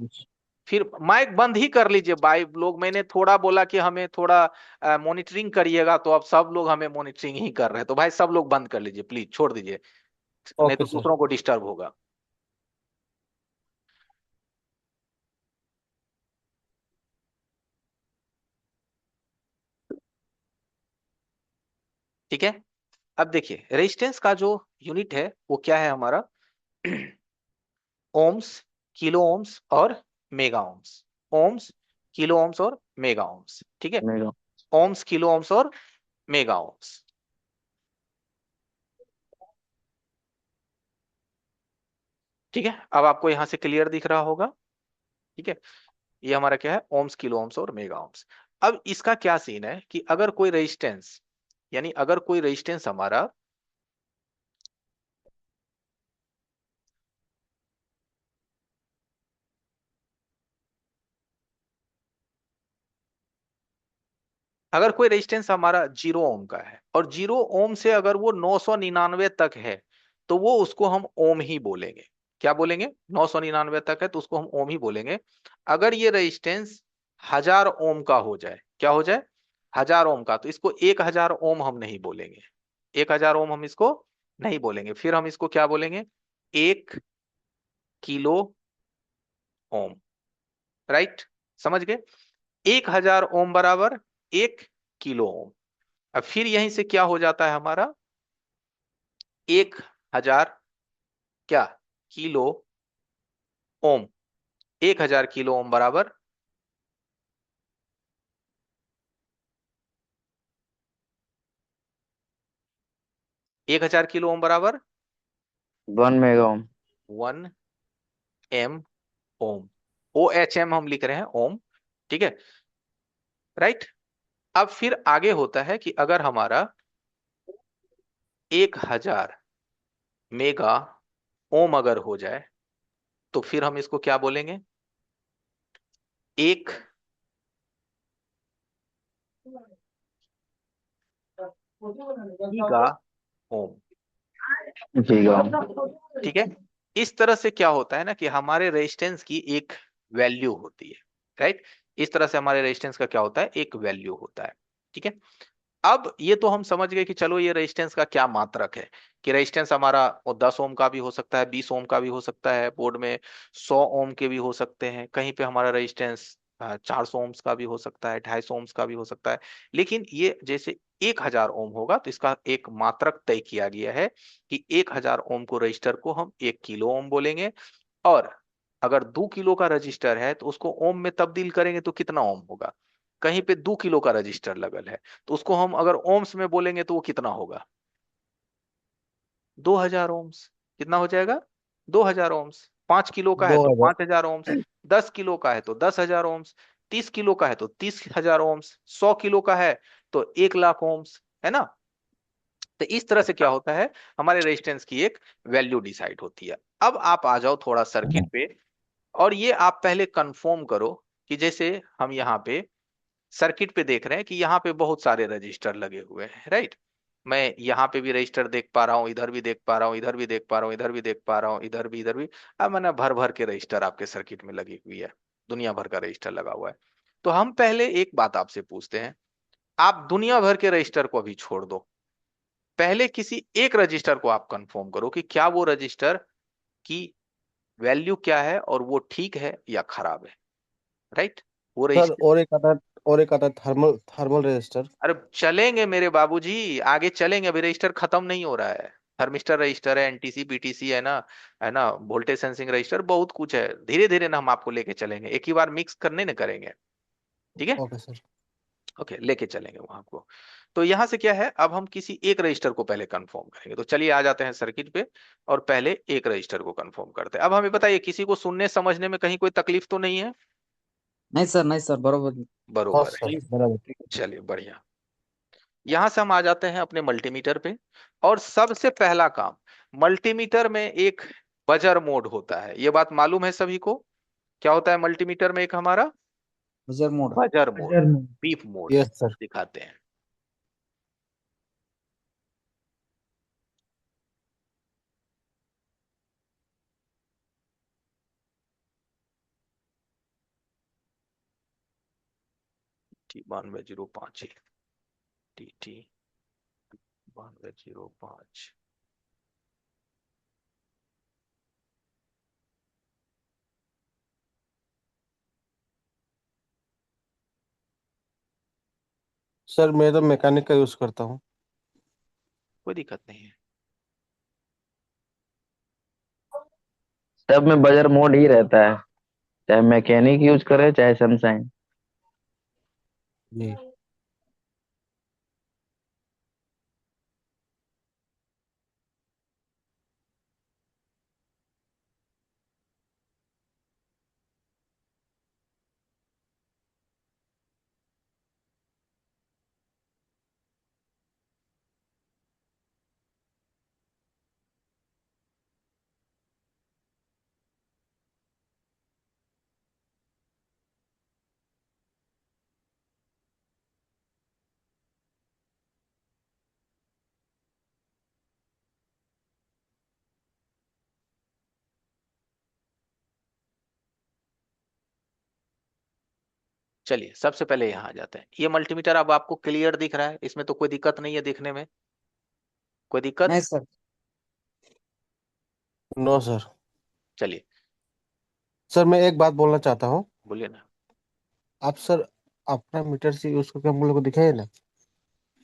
फिर माइक बंद ही कर लीजिए भाई लोग, मैंने थोड़ा बोला कि हमें थोड़ा मॉनिटरिंग करिएगा, तो अब सब लोग हमें मॉनिटरिंग ही कर रहे हैं। तो भाई सब लोग बंद कर लीजिए प्लीज, छोड़ दीजिए, नहीं ओके तो सर। दूसरों को डिस्टर्ब होगा। ठीक है, अब देखिए रेजिस्टेंस का जो यूनिट है वो क्या है हमारा? ओम्स, किलो ओम्स और mega ohms. Ohms, kilo ohms और मेगा ओम्स। ठीक है, मेगा। ओम्स, किलो ओम्स और मेगा ओम्स। ठीक है, अब आपको यहां से क्लियर दिख रहा होगा। ठीक है, ये हमारा क्या है? ओम्स, किलो ओम्स और मेगा ओम्स। अब इसका क्या सीन है कि अगर कोई रेजिस्टेंस, यानी अगर कोई रेजिस्टेंस हमारा अगर कोई रेजिस्टेंस हमारा 0 ओम का है और 0 ओम से अगर वो 999 तक है तो वो उसको हम ओम ही बोलेंगे। क्या बोलेंगे? 999 तक है तो उसको हम ओम ही बोलेंगे। अगर ये रेजिस्टेंस 1000 ओम का हो जाए, क्या हो जाए? 1000 ओम का, तो इसको 1000 ओम हम नहीं बोलेंगे। 1000 ओम हम इसको नहीं बोलेंगे। फिर हम इसको क्या बोलेंगे? 1 किलो ओम। राइट? समझ गए? 1000 ओम बराबर 1 किलो ओम। अब फिर यहीं से क्या हो जाता है हमारा? 1000 क्या किलो ओम। 1000 किलो ओम बराबर 1000 किलो ओम बराबर 1 मेगा ओम। 1 एम ओम। OHM हम लिख रहे हैं, ओम। ठीक है? राइट? अब फिर आगे होता है कि अगर हमारा 1000 मेगा ओम अगर हो जाए तो फिर हम इसको क्या बोलेंगे? 1 गीगा ओम। गीगा ओम। ठीक है? इस तरह से क्या होता है ना कि हमारे रेजिस्टेंस की एक वैल्यू होती है। राइट? इस तरह से हमारे रेजिस्टेंस का क्या होता है? एक वैल्यू होता है। ठीक है? अब ये तो हम समझ गए कि चलो ये रेजिस्टेंस का क्या मात्रक है, कि रेजिस्टेंस हमारा वो 10 ओम का भी हो सकता है, 20 ओम का भी हो सकता है, बोर्ड में 100 ओम के भी हो सकते हैं, कहीं पे हमारा रेजिस्टेंस 400 ओम्स का भी हो सकता है, 250 ओम्स का भी हो सकता है। लेकिन ये जैसे 1000 ओम होगा तो इसका एक मात्रक तय किया गया है कि 1000 ओम को रजिस्टर को हम 1 किलो ओम बोलेंगे। और अगर 2 किलो का रजिस्टर है तो उसको ओम में तब्दील करेंगे तो कितना ओम होगा? कहीं पे 2 किलो का रजिस्टर लगल है तो उसको हम अगर ओम्स में बोलेंगे तो वो कितना होगा? 2000 ओम्स। कितना हो जाएगा? 2000 ओम्स। 5 किलो का है दो तो हजार 5000 ओम्स। 10 किलो का है तो 10,000 ओम्स। 30 किलो का है तो 30,000 ओम्स। 100 किलो का है तो 1 लाख ओम्स। है ना? तो इस तरह से क्या होता है? हमारे रेजिस्टेंस की एक वैल्यू डिसाइड होती है। अब आप आ जाओ थोड़ा सर्किट पे, और ये आप पहले कंफर्म करो कि जैसे हम यहाँ पे सर्किट पे देख रहे हैं कि यहाँ पे बहुत सारे रजिस्टर लगे हुए हैं। राइट? मैं यहाँ पे भी रजिस्टर देख पा रहा हूँ, इधर भी देख पा रहा हूँ, इधर भी देख पा रहा हूँ, इधर भी देख पा रहा हूँ, इधर भी, इधर भी। अब मैंने भर भर के रजिस्टर आपके सर्किट में लगी हुई है। दुनिया भर का रजिस्टर लगा हुआ है। तो हम पहले एक बात आपसे पूछते हैं। आप दुनिया भर के रजिस्टर को अभी छोड़ दो, पहले किसी एक रजिस्टर को आप कंफर्म करो कि क्या वो रजिस्टर की वैल्यू क्या है और वो ठीक है या खराब है। राइट? वो सर। रजिस्टर। और एक आता थर्मल थर्मल रजिस्टर। अरे चलेंगे मेरे बाबूजी, आगे चलेंगे, अभी रजिस्टर खत्म नहीं हो रहा है। थर्मिस्टर रजिस्टर है, एनटीसी बीटीसी है ना, है ना, वोल्टेज सेंसिंग रजिस्टर, बहुत कुछ है। धीरे धीरे ना हम आपको लेके चलेंगे, एक ही बार मिक्स करने ना करेंगे। ठीक है? Okay sir. ओके, लेके चलेंगे वहां आपको। तो यहां से क्या है, अब हम किसी एक रजिस्टर को पहले कंफर्म करेंगे। तो चलिए आ जाते हैं सर्किट पे और पहले एक रजिस्टर को कंफर्म करते हैं। अब हमें बताइए, किसी को सुनने समझने में कहीं कोई तकलीफ तो नहीं है? नहीं सर बरोबर। हाँ बरोबर सर, है। बराबर। चलिए बढ़िया। यहां से हम आ जाते हैं अपने मल्टीमीटर पे, और सबसे पहला काम, मल्टीमीटर में एक बजर मोड होता है, ये बात मालूम है सभी को? क्या होता है मल्टीमीटर में एक हमारा? Major mode. बजर मोड, हजार में। Beep mode yes sir. दिखाते हैं। T 9205, T 9205। सर मैं तो मैकेनिक का यूज करता हूँ। कोई दिक्कत नहीं है। सब में बजर मोड ही रहता है, चाहे मैकेनिक यूज करे चाहे सनशाइन। जी। चलिए सबसे पहले यहाँ आ जाते हैं। ये मल्टीमीटर अब आपको क्लियर दिख रहा है, इसमें तो कोई दिक्कत नहीं है दिखने में, कोई दिक्कत? नहीं सर। No sir. चलिए सर मैं एक बात बोलना चाहता हूँ। बोलिए ना। आप सर अपना मीटर से यूज करके हम लोग को दिखाइए ना।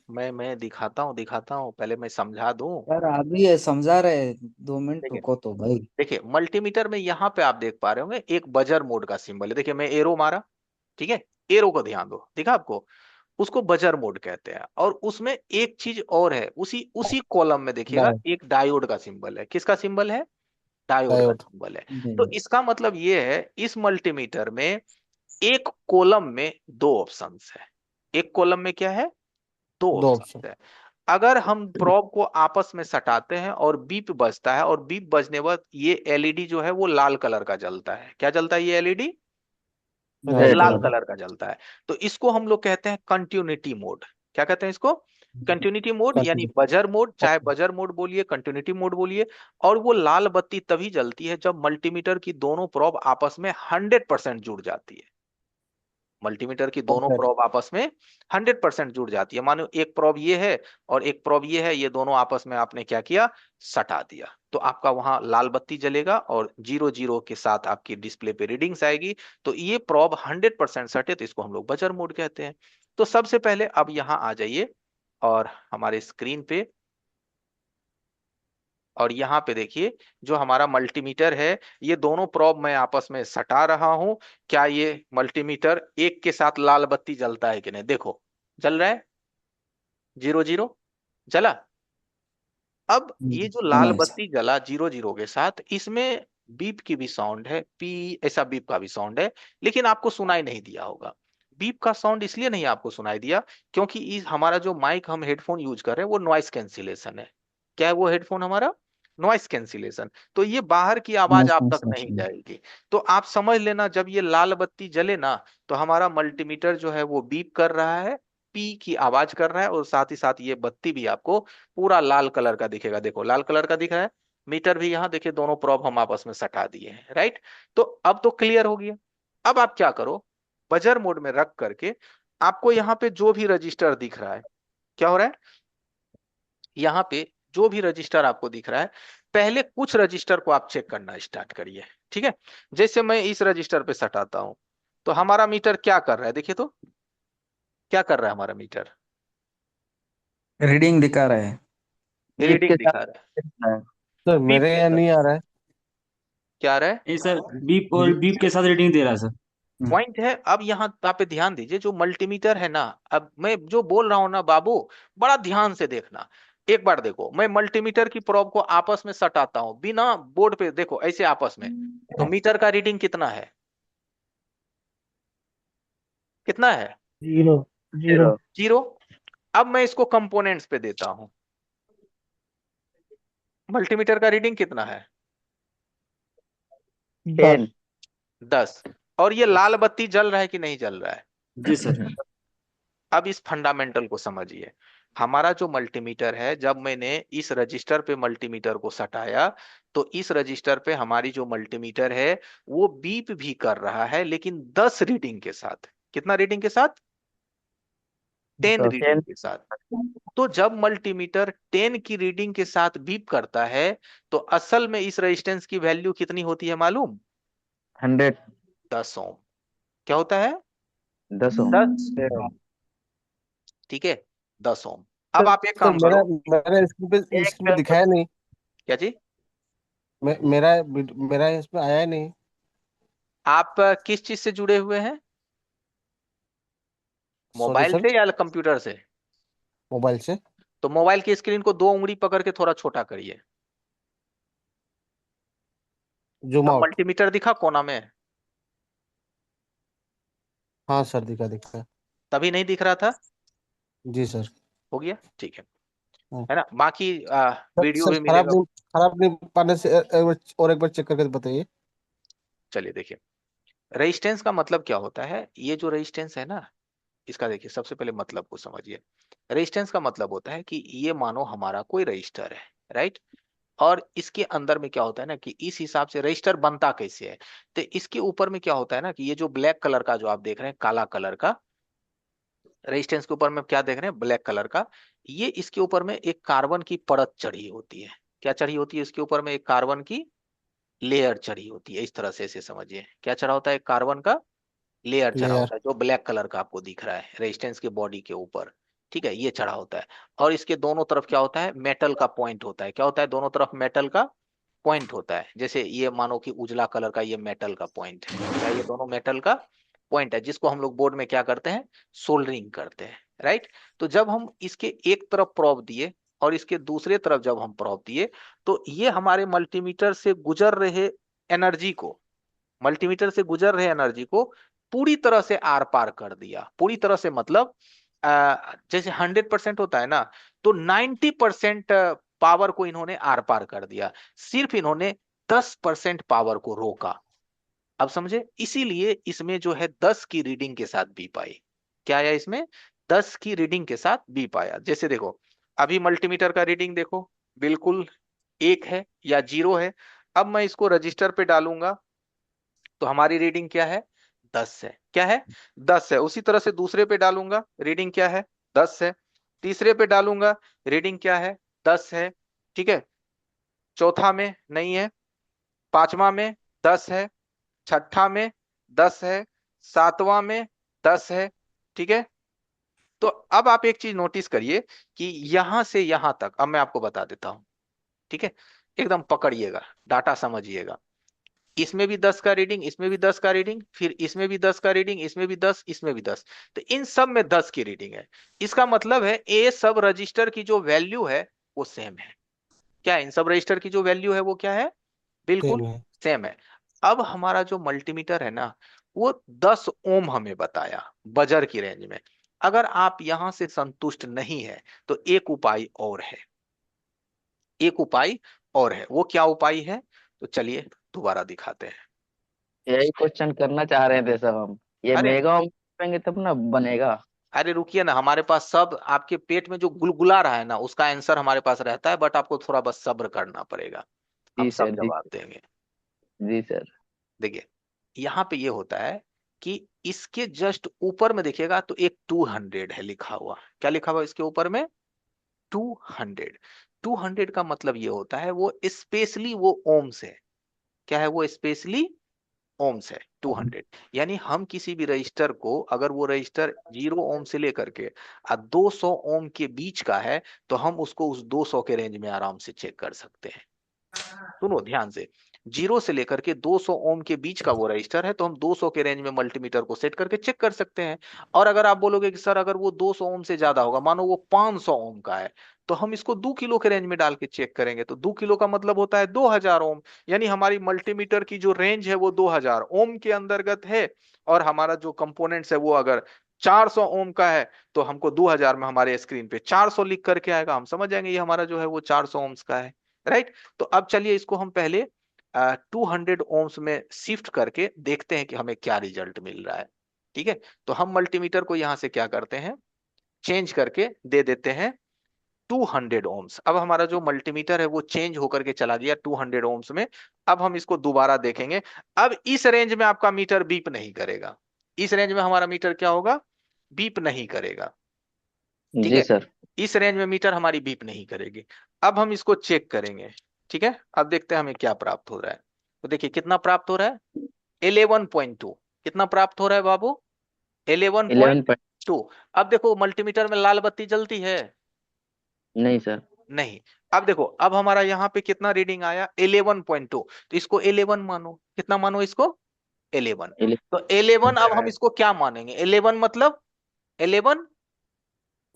मैं दिखाता हूँ, पहले मैं समझा दूं। सर अभी ये समझा रहे, 2 मिनट देखिए रुको तो भाई। देखिए मल्टीमीटर में यहाँ पे आप देख पा रहे होंगे एक बजर मोड का सिंबल है। देखिए मैं एरो मारा, ठीक है, एरो को ध्यान दो, दिखा आपको? उसको बजर मोड कहते हैं। और उसमें एक चीज और है, उसी उसी कॉलम में देखिएगा डायोड। एक डायोड का सिंबल है। किसका सिंबल है? डायोड का डायोड। सिंबल है। तो जी। इसका मतलब ये है इस मल्टीमीटर में एक कॉलम में दो ऑप्शंस है। एक कॉलम में क्या है? दो दो ऑप्शंस ऑप्शन। है। अगर हम प्रोब को आपस में सटाते हैं और बीप बजता है, और बीप बजने बाद ये एलईडी जो है वो लाल कलर का जलता है। क्या जलता है ये एलईडी? रेड लाल लाल कलर कलर। का। कलर का जलता है। तो इसको हम लोग कहते हैं कंटिन्यूटी मोड। क्या कहते हैं इसको? कंटिन्यूटी मोड, यानी कंटिन्यू। बजर मोड, चाहे ओके। बजर मोड बोलिए, कंटिन्यूटी मोड बोलिए। और वो लाल बत्ती तभी जलती है जब मल्टीमीटर की दोनों प्रोब आपस में 100% जुड़ जाती है। मल्टीमीटर की दोनों ओके। प्रोब आपस में 100% जुड़ जाती है। मानो एक प्रोब ये है और एक प्रोब ये है, ये दोनों आपस में आपने क्या किया? सटा दिया। तो आपका वहां लाल बत्ती जलेगा और 0 0 के साथ आपकी डिस्प्ले पे रीडिंग्स आएगी। तो ये प्रोब 100% सटे, तो इसको हम लोग बजर मोड कहते हैं। तो सबसे पहले अब यहाँ आ जाइए और हमारे स्क्रीन पे, और यहाँ पे देखिए जो हमारा मल्टीमीटर है, ये दोनों प्रोब मैं आपस में सटा रहा हूं। क्या ये मल्टीमीटर एक के साथ लाल बत्ती जलता है कि नहीं? देखो जल रहा है, 0 0 जला। अब ये जो लाल नहीं सर। बत्ती जला 0 0 के साथ, इसमें बीप की भी साउंड है, पी ऐसा बीप का भी साउंड है, लेकिन आपको सुनाई नहीं दिया होगा। बीप का साउंड इसलिए नहीं आपको सुनाई दिया क्योंकि इस हमारा जो माइक हम हेडफोन यूज कर रहे हैं वो नॉइस कैंसिलेशन है। क्या है वो हेडफोन हमारा? Noise cancellation. तो ये बाहर की आवाज आप तक नहीं नहीं जाएगी। तो आप समझ लेना जब ये लाल बत्ती जले ना, तो हमारा मल्टीमीटर जो है वो बीप कर रहा है, पी की आवाज कर रहा है, और साथ ही साथ ये बत्ती भी आपको पूरा लाल कलर का दिखेगा। देखो लाल कलर का दिख रहा है। मीटर भी यहाँ देखिए, दोनों प्रोब हम आपस में सटा दिए हैं, राइट? तो अब तो क्लियर हो गया। अब आप क्या करो, बजर मोड में रख करके आपको यहाँ पे जो भी रजिस्टर दिख रहा है, क्या हो रहा है यहाँ पे? जो भी रजिस्टर आपको दिख रहा है, पहले कुछ रजिस्टर को आप चेक करना स्टार्ट करिए, ठीक है? जैसे मैं इस रजिस्टर पे सटाता हूं, तो हमारा मीटर क्या कर रहा है? देखिए तो क्या कर रहा है हमारा मीटर? रीडिंग दिखा रहा है। बीप रीडिंग के दिखा रहा है। साथ है। सर बीप मेरे के यहाँ साथ नहीं आ रहा है। क्या आ रहा है? नहीं सर, बीप और बीप। बीप के साथ रीडिंग दे रहा है सर। पॉइंट है। अब यहाँ पे ध्यान दीजिए, जो मल्टीमीटर है ना, अब मैं जो बोल रहा हूं ना बाबू, बड़ा ध्यान से देखना। एक बार देखो, मैं मल्टीमीटर की प्रोब को आपस में सटाता हूं बिना बोर्ड पे, देखो ऐसे आपस में, तो मीटर का रीडिंग कितना है? कितना है? जीरो। जीरो। जीरो। 0। अब मैं इसको कंपोनेंट्स पे देता हूं, मल्टीमीटर का रीडिंग कितना है? 10। 10। 10। और ये लाल बत्ती जल रहा है कि नहीं जल रहा है? जी सर। अब इस फंडामेंटल को समझिए। हमारा जो मल्टीमीटर है, जब मैंने इस रजिस्टर पे मल्टीमीटर को सटाया, तो इस रजिस्टर पे हमारी जो मल्टीमीटर है वो बीप भी कर रहा है, लेकिन 10 रीडिंग के साथ। कितना रीडिंग के साथ? 10 तो रीडिंग 10। के साथ। तो जब मल्टीमीटर 10 की रीडिंग के साथ बीप करता है, तो असल में इस रेजिस्टेंस की वैल्यू कितनी होती है मालूम? 100। 10 ओम। क्या होता है? 10 ओम। 10 ओम। ठीक है, 10 ओम। अब सर आप एक सर काम मेरा करो। मेरा एक स्क्रीन पे दिखाया नहीं। क्या जी? मेरा मेरा इसमें आया ही नहीं। आप किस चीज से जुड़े हुए हैं? Sorry mobile sir. से या कंप्यूटर से? मोबाइल से। तो मोबाइल की स्क्रीन को 2 उंगली पकड़ के थोड़ा छोटा करिए। जूम अब आउट। मल्टीमीटर दिखा कोना में? हाँ सर दिखा दिखा। तभी नहीं दिख रहा था? जी सर। हो गया, ठीक हाँ। है ना? बाकी सर वीडियो सर भी मिलेगा। खराब नहीं पाने से और एक बार चेक करके बताइए। चलिए देखिए, रेजिस्टेंस का मतलब क्या होता है? ये जो रेजिस्टेंस है ना, इसका देखिए सबसे पहले मतलब को समझिए। रेजिस्टेंस का मतलब होता है कि ये मानो हमारा कोई रजिस्टर है, राइट? और इसके अंदर में क्या होता है ना कि इस हिसाब से रजिस्टर बनता कैसे है। तो इसके ऊपर में क्या होता है ना कि ये जो ब्लैक कलर का जो आप देख रहे हैं, काला कलर का रेजिस्टेंस के ऊपर में क्या देख रहे हैं, ब्लैक कलर का, ये इसके ऊपर में एक कार्बन की परत चढ़ी होती है। क्या चढ़ी होती है इसके ऊपर में, एक कार्बन की लेयर चढ़ी होती है। इस तरह से इसे समझिए, क्या चढ़ा होता है, कार्बन का लेयर चढ़ा लेयर। होता है, जो ब्लैक कलर का आपको दिख रहा है रेजिस्टेंस के बॉडी के ऊपर। ठीक है, ये चढ़ा होता है। और इसके दोनों तरफ क्या होता है, मेटल का पॉइंट होता है। क्या होता है, दोनों तरफ मेटल का पॉइंट होता है। जैसे ये मानो कि उजला कलर का ये मेटल का पॉइंट है, क्या ये दोनों मेटल का पॉइंट है, जिसको हम लोग बोर्ड में क्या करते हैं, सोल्डरिंग करते हैं, राइट। तो जब हम इसके एक तरफ प्रोब दिए और इसके दूसरे तरफ जब हम प्रोब दिए, तो ये हमारे मल्टीमीटर से गुजर रहे एनर्जी को, मल्टीमीटर से गुजर रहे एनर्जी को पूरी तरह से आर पार कर दिया। पूरी तरह से मतलब जैसे 100% होता है ना, तो 90% पावर को इन्होंने आर पार कर दिया। सिर्फ इन्होंने 10% पावर को रोका। अब समझे, इसीलिए इसमें जो है 10 की रीडिंग के साथ बीप आई। क्या आया इसमें, 10 की रीडिंग के साथ बीप आया। जैसे देखो, अभी मल्टीमीटर का रीडिंग देखो, बिल्कुल 1 है या 0 है। अब मैं इसको रजिस्टर पे डालूंगा तो हमारी रीडिंग क्या है, 10 है। क्या है, 10 है। उसी तरह से दूसरे पे डालूंगा, रीडिंग क्या है, 10 है। तीसरे पे डालूंगा, रीडिंग क्या है, 10 है। ठीक है, चौथा में नहीं है, पांचवा में 10 है, छठा में 10 है, सातवां में 10 है। ठीक है, तो अब आप एक चीज नोटिस करिए कि यहां से यहां तक, अब मैं आपको बता देता हूं। ठीक है, एकदम पकड़िएगा, डाटा समझिएगा। इसमें भी 10 का रीडिंग, इसमें भी 10 का रीडिंग, फिर इसमें भी 10 का रीडिंग, इसमें भी 10, इसमें भी 10। तो इन सब में 10 की रीडिंग है। इसका मतलब है ये सब रजिस्टर की जो वैल्यू है वो सेम है। क्या है? इन सब रजिस्टर की जो वैल्यू है वो क्या है, बिल्कुल सेम है। सेम है। अब हमारा जो मल्टीमीटर है ना, वो 10 ओम हमें बताया बजर की रेंज में। अगर आप यहां से संतुष्ट नहीं है तो एक उपाय और है, एक उपाय और है। वो क्या उपाय है, तो चलिए दोबारा दिखाते हैं। यही क्वेश्चन करना चाह रहे थे सब हम। ये अरे मेगा मापेंगे तब ना बनेगा। अरे रुकिए ना, हमारे पास सब आपके पेट में जो गुलगुला रहा है ना, उसका आंसर हमारे पास रहता है, बट आपको थोड़ा बस सब्र करना पड़ेगा। हम जी सब सर, जी। जवाब देंगे। जी सर। देखिए, यहाँ पे ये होता है कि इसके जस्ट ऊपर में देखिएगा तो एक 200 है लिखा हुआ। क्या लिखा हुआ इसके ऊपर में, 200। 200 का मतलब ये होता है वो स्पेशली वो ओम्स है। क्या है, वो स्पेशली ओम्स है 200। यानी हम किसी भी रजिस्टर को, अगर वो रजिस्टर 0 ओम से लेकर के 200 ओम के बीच का है, तो हम उसको उस 200 के रेंज में आराम से चेक कर सकते हैं। सुनो ध्यान से, 0 से लेकर के 200 ओम के बीच का वो रजिस्टर है, तो हम 200 के रेंज में मल्टीमीटर को सेट करके चेक कर सकते हैं। और अगर आप बोलोगे कि सर अगर वो 200 ओम से ज्यादा होगा, मानो वो 500 ओम का है, तो हम इसको 2 किलो के रेंज में डाल के चेक करेंगे। तो 2 किलो का मतलब होता है 2000 ओम। यानी हमारी मल्टीमीटर की जो रेंज है वो 2000 ओम के अंतर्गत है। और हमारा जो कंपोनेंट्स है वो अगर 400 ओम का है, तो हमको 2000 में हमारे स्क्रीन पे 400 लिख करके आएगा। हम समझ जाएंगे ये हमारा जो है वो 400 ओम्स का है, राइट। तो अब चलिए इसको हम पहले 200 ओम्स में शिफ्ट करके देखते हैं कि हमें क्या रिजल्ट मिल रहा है। ठीक है, तो हम मल्टीमीटर को यहां से क्या करते हैं, चेंज करके दे देते हैं 200 ओम्स। अब हमारा जो मल्टीमीटर है वो चेंज होकर के चला गया 200 ओम्स में। अब हम इसको दोबारा देखेंगे। अब इस रेंज में आपका मीटर बीप नहीं करेगा। इस रेंज में हमारा मीटर क्या होगा, बीप नहीं करेगा। ठीक जी है, सर। इस रेंज में मीटर हमारी बीप नहीं करेगी। अब हम इसको चेक करेंगे। ठीक है, अब देखते हैं हमें क्या प्राप्त हो रहा है। तो देखिए कितना प्राप्त हो रहा है, 11.2। कितना प्राप्त हो रहा है बाबू, 11 पॉइंट। 11.2। अब देखो मल्टीमीटर में लाल बत्ती जलती है, नहीं सर। नहीं। अब देखो, अब हमारा यहाँ पे कितना रीडिंग आया, 11.2। तो इसको 11 मानो, कितना मानो इसको, 11। 11। तो 11 अब हम इसको क्या मानेंगे, 11 मतलब 11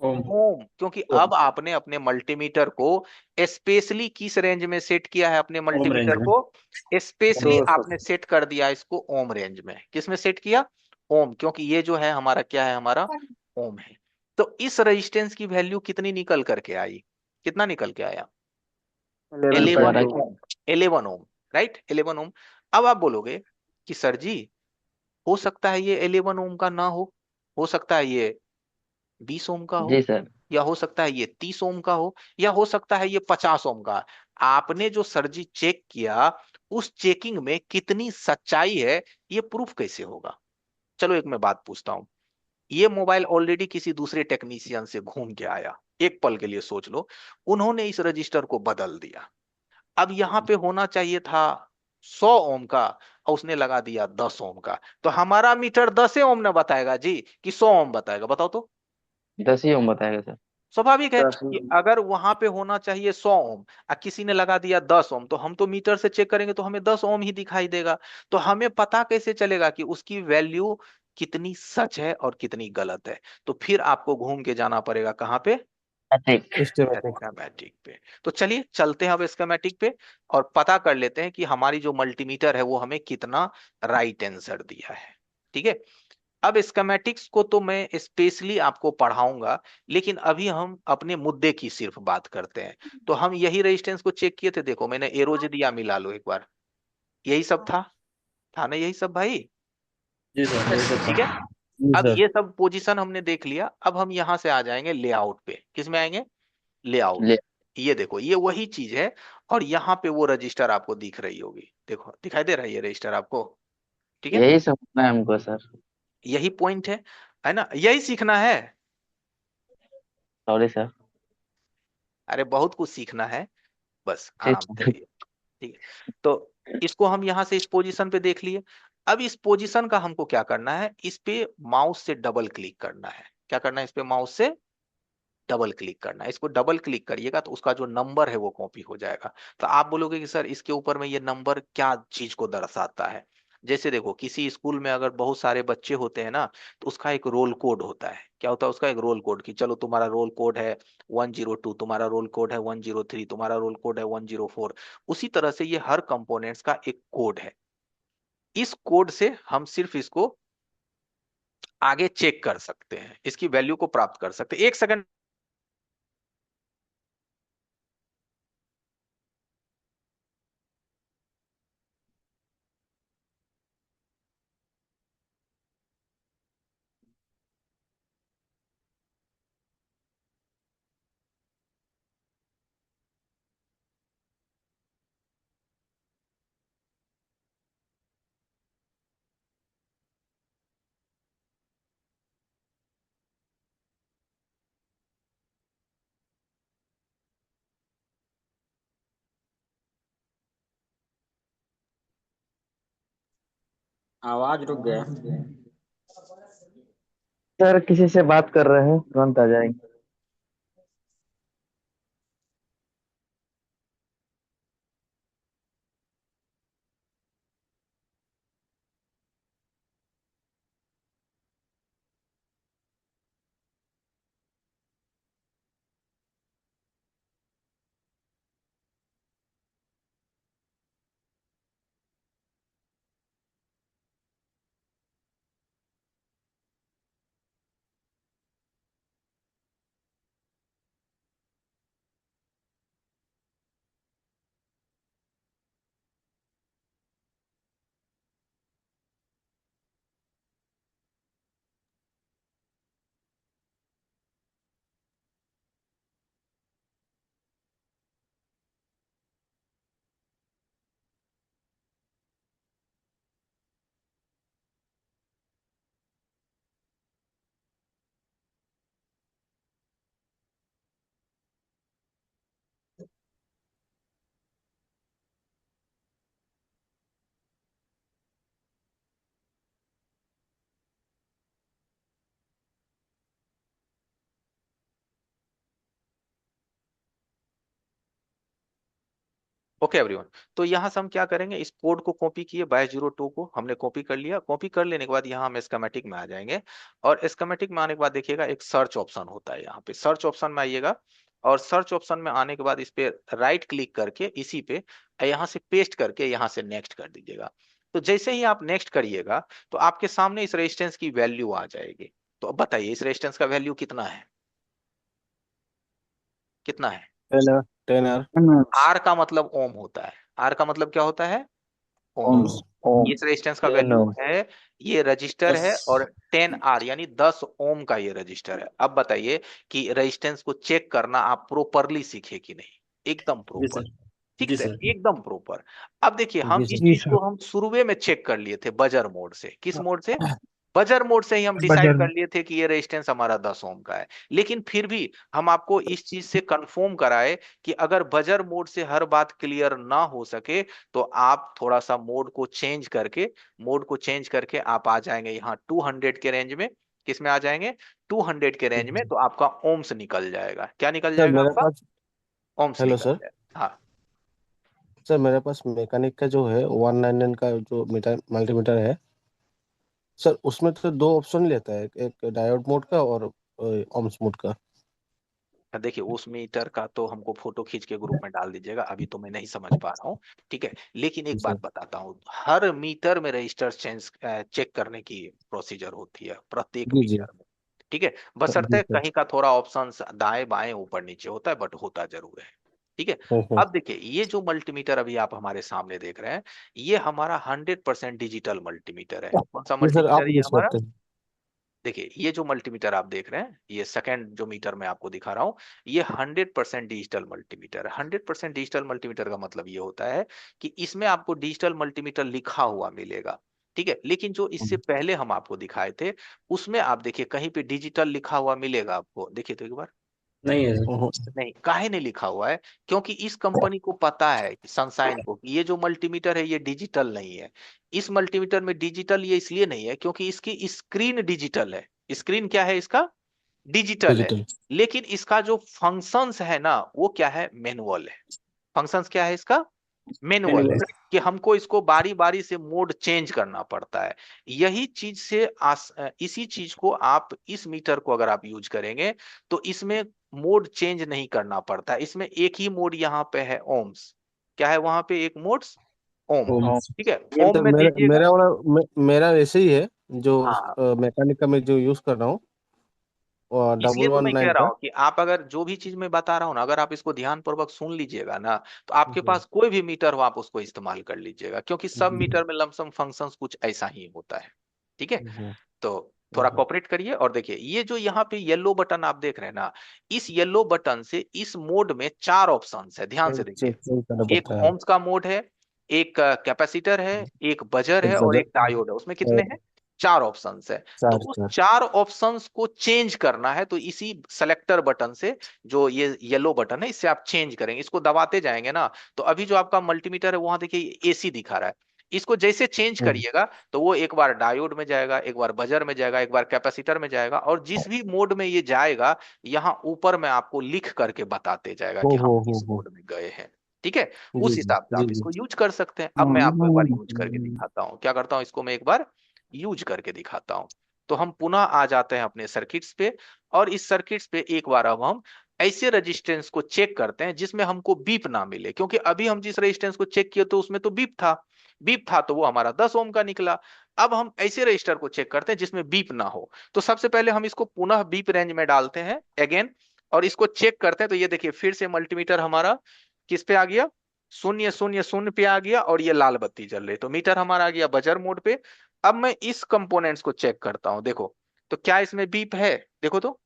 ओम। ओम। क्योंकि अब आपने अपने मल्टीमीटर को स्पेशली किस रेंज में सेट किया है, अपने ओम रेंज मल्टीमीटर में। को स्पेशली 200 आपने सेट कर दिया इसको ओम रेंज में। किस में सेट किया, ओम, क्योंकि ये जो है हमारा क्या है, हमारा ओम है। तो इस रेजिस्टेंस की वैल्यू कितनी निकल करके आई, कितना निकल के आया, 11 11 ओम। 11 ओम, राइट, 11 ओम। अब आप बोलोगे कि सर जी, हो सकता है ये 11 ओम का ना हो सकता है ये 20 ओम का हो, जी सर। या हो सकता है ये 30 ओम का हो, या हो सकता है ये 50 ओम का। आपने जो सर जी चेक किया उस चेकिंग में कितनी सच्चाई है, ये प्रूफ कैसे होगा? चलो एक मैं बात पूछता हूं, ये मोबाइल ऑलरेडी किसी दूसरे टेक्नीशियन से घूम के आया, एक पल के लिए सोच लो, उन्होंने इस रजिस्टर को बदल दिया। अब यहाँ पे होना चाहिए था 100 ओम का और उसने लगा दिया 10 ओम का, तो हमारा मीटर 10 ओम न बताएगा जी कि 100 ओम बताएगा? बताओ तो। 10 ही ओम बताएगा सर। स्वाभाविक है कि अगर वहां पे होना चाहिए 100 ओम और किसी ने लगा दिया 10 ओम, तो हम तो मीटर से चेक करेंगे तो हमें 10 ओम ही दिखाई देगा। तो हमें पता कैसे चलेगा कि उसकी वैल्यू कितनी सच है और कितनी गलत है? तो फिर आपको घूम के जाना पड़ेगा कहाँ पे? ठीक। सिस्टमेटिक। स्केमेटिक पे। तो चलिए चलते हैं अब स्केमेटिक पे और पता कर लेते हैं कि हमारी जो मल्टीमीटर है वो हमें कितना राइट आंसर दिया है। ठीक है, अब स्कीमेटिक्स को तो मैं स्पेशली आपको पढ़ाऊंगा, लेकिन अभी हम अपने मुद्दे की सिर्फ बात करते हैं। तो हम यही रेजिस्टेंस को चेक किए थे, देखो मैंने एरोज दिया, मिला लो एक बार, यही सब था ना, यही सब भाई? जी सर, यही सब ठीक है, था। जी अब सर। ये सब पोजीशन हमने देख लिया, अब हम यहां से आ जाएंगे लेआउट पे। किस में आएंगे? लेआउट। ले ये देखो ये वही चीज है, और यहाँ पे वो रजिस्टर आपको दिख रही होगी, देखो दिखाई दे रहा है ये रजिस्टर आपको? ठीक है, यही समझना है हमको सर। यही पॉइंट है ना, यही सीखना है। Sorry sir. अरे बहुत कुछ सीखना है, बस ठीक आराम से है। रहिए। ठीक है, तो इसको हम यहां से इस पोजीशन पे देख लिए। अब इस पोजीशन का हमको क्या करना है, इस पे माउस से डबल क्लिक करना है। क्या करना है? इस पे माउस से डबल क्लिक करना है। इसको डबल क्लिक करिएगा तो उसका जो नंबर है वो कॉपी हो जाएगा। तो आप बोलोगे कि सर इसके ऊपर में ये नंबर क्या चीज को दर्शाता है? जैसे देखो किसी स्कूल में अगर बहुत सारे बच्चे होते हैं ना, तो उसका एक रोल कोड होता है। क्या होता है उसका? एक रोल कोड, कि चलो तुम्हारा रोल कोड है 102, तुम्हारा रोल कोड है 103, तुम्हारा रोल कोड है 104। उसी तरह से ये हर कंपोनेंट्स का एक कोड है। इस कोड से हम सिर्फ इसको आगे चेक कर सकते हैं, इसकी वैल्यू को प्राप्त कर सकते हैं। एक सेकंड। आवाज रुक गया। सर किसी से बात कर रहे हैं, तुरंत आ जाएंगे। ओके एवरीवन, तो यहाँ से हम क्या करेंगे, इस कोड को कॉपी किए 2202 को हमने कॉपी कर लिया। कॉपी कर लेने के बाद यहाँ हम स्कीमेटिक में आ जाएंगे, और स्कीमेटिक में आने के बाद देखिएगा एक सर्च ऑप्शन होता है। यहाँ पे सर्च ऑप्शन में आइएगा, और सर्च ऑप्शन में आने के बाद इस पे राइट क्लिक करके इसी पे यहाँ से पेस्ट करके यहाँ से नेक्स्ट कर दीजिएगा। तो जैसे ही आप नेक्स्ट करिएगा तो आपके सामने इस रेजिस्टेंस की वैल्यू आ जाएगी। तो अब बताइए इस रेजिस्टेंस का वैल्यू कितना है? कितना है? Tenor tenor. आर का मतलब ओम होता है। आर का मतलब क्या होता है? ओम। ओम्स। ओम। इस रेजिस्टेंस का 10 वैल्यू ओम। है, ये रजिस्टर है, और 10। 10 आर यानी 10 ओम का ये रजिस्टर है। अब बताइए कि रेजिस्टेंस को चेक करना आप प्रॉपरली सीखे कि नहीं? एकदम जी प्रॉपर। सर। ठीक जी है, सर। एकदम प्रॉपर। अब देखिए हम जी इस सर। जी चीज सर। को हम शुरुए में चेक कर लिए थे बजर मोड से। किस मोड से? बजर मोड से ही हम डिसाइड बजर कर लिए थे कि ये रेजिस्टेंस हमारा 10 ओम का है। लेकिन फिर भी हम आपको इस चीज से कंफर्म कराए कि अगर बजर मोड से हर बात क्लियर ना हो सके तो आप थोड़ा सा मोड को चेंज करके आप आ जाएंगे यहाँ 200 के रेंज में। किस में आ जाएंगे? 200 के रेंज में। तो आपका ओम्स निकल जाएगा। क्या निकल सर जाएगा मेरे आपका? पास, ओम्स हेलो निकल सर, जाएगा। हाँ सर मेरे पास मैकेनिक का जो है 199 का जो मीटर मल्टीमीटर है सर, उसमें तो दो ऑप्शन लेता है, एक डायोड मोड का और ओम्स मोड का। देखिए उस मीटर का तो हमको फोटो खींच के ग्रुप में डाल दीजिएगा, अभी तो मैं नहीं समझ पा रहा हूँ। ठीक है, लेकिन जी एक सर। बात बताता हूँ, हर मीटर में रजिस्टर चेक करने की प्रोसीजर होती है प्रत्येक जी जी मीटर में। ठीक है, जी बशर्ते सर। कहीं का थोड़ा ऑप्शन दाएं बाएं ऊपर नीचे होता है, बट होता जरूर है। ठीक है। हम्म। अब देखिए ये जो मल्टीमीटर अभी आप हमारे सामने देख रहे हैं, ये हमारा 100% डिजिटल मल्टीमीटर है। कौन सा जी सर, मल्टीमीटर आप है ये यूज हमारा? करते हैं। देखिए ये जो मल्टीमीटर आप देख रहे हैं, ये सेकंड जो मीटर मैं आपको दिखा रहा हूँ, ये 100% डिजिटल मल्टीमीटर है। 100% डिजिटल मल्टीमीटर का मतलब ये होता है कि इसमें आपको डिजिटल मल्टीमीटर लिखा हुआ मिलेगा। ठीक है, लेकिन जो इससे पहले हम आपको दिखाए थे उसमें आप देखिए कहीं पे डिजिटल लिखा हुआ मिलेगा आपको? देखिए तो एक बार। नहीं है सर। नहीं, काहे नहीं लिखा हुआ है? क्योंकि इस कंपनी को पता है, सनशाइन को, कि ये जो मल्टीमीटर है ये डिजिटल नहीं है। इस मल्टीमीटर में डिजिटल ये इसलिए नहीं है क्योंकि इसकी स्क्रीन डिजिटल है। स्क्रीन क्या है इसका? डिजिटल है। डिजिटल। लेकिन इसका जो फंक्शंस है ना वो क्या है? मैनुअल है। फंक्शंस क्या है इसका? मैनुअल है। मैनुअल। कि हमको इसको बारी बारी से मोड चेंज करना पड़ता है। यही चीज से इसी चीज को आप इस मीटर को अगर आप यूज करेंगे तो इसमें मोड चेंज नहीं करना पड़ता। इसमें एक ही मोड यहाँ पे है, ओम्स। क्या है वहां पे? एक मोड ओम। ओम। ठीक है, ये ओम सर में मेरा दीजिएगा। मेरा वाला मेरा ऐसे ही है, जो हाँ, मैकेनिक का मैं जो यूज कर रहा हूँ, और डबल इसलिए तो वन मैं कह नाइन रहा का। हूँ कि आप अगर जो भी चीज मैं बता रहा हूँ ना, अगर आप इसको ध्यान पूर्वक सुन लीजिएगा ना, तो आपके जी पास कोई भी मीटर हो आप उसको इस्तेमाल कर लीजिएगा, क्योंकि सब जी। मीटर में लमसम फंक्शंस कुछ ऐसा ही होता है। ठीक है, हम्म, तो थोड़ा हम्म। कोऑपरेट करिए। और देखिए ये जो यहाँ पे येलो बटन आप देख रहे हैं ना, इस येलो बटन से इस मोड में 4 ऑप्शंस है, ध्यान से देखिए। चेंज करना एक पड़ता है। ओम्स का मोड है, एक कैपेसिटर है, एक बजर एक है और बजट एक डायोड है। उसमें कितने और हैं? 4 ऑप्शंस है। तो चार उस चार। 4 ऑप्शंस को चेंज करना है तो इसी सेलेक्टर बटन से, जो ये येलो बटन है, इससे आप चेंज करेंगे। इसको दबाते जाएंगे ना, तो अभी जो आपका मल्टीमीटर है वहां देखिए एसी दिखा रहा है। इसको जैसे चेंज हम्म। करिएगा तो वो एक बार डायोड में जाएगा, एक बार बजर में जाएगा, एक बार कैपेसिटर में जाएगा, और जिस भी मोड में ये जाएगा यहाँ ऊपर में आपको लिख करके बताते जाएगा कि हम इस हो। मोड में गए हैं। ठीक है, जी उस जी हिसाब से जी आप जी। इसको यूज कर सकते हैं। अब मैं आपको एक बार यूज करके दिखाता हूँ। क्या करता हूँ, इसको मैं एक बार यूज करके दिखाता हूँ। तो हम पुनः आ जाते हैं अपने सर्किट्स पे, और इस सर्किट्स पे एक बार अब हम ऐसे रेजिस्टेंस को चेक करते हैं जिसमें हमको बीप ना मिले, क्योंकि अभी हम जिस रेजिस्टेंस को चेक किए तो उसमें तो बीप था तो वो हमारा 10 ओम का निकला। अब हम ऐसे रजिस्टर को चेक करते हैं जिसमें बीप ना हो। तो सबसे पहले हम इसको पुनः बीप रेंज में डालते हैं अगेन, और इसको चेक करते हैं। तो ये देखिए फिर से मल्टीमीटर हमारा किस पे आ गया? 000 पे आ गया, और ये लाल बत्ती जल रही। तो मीटर हमारा आ गया बजर मोड पे। अब मैं इस कंपोनेंट्स को चेक करता हूं, देखो तो क्या इसमें बीप है? देखो तो,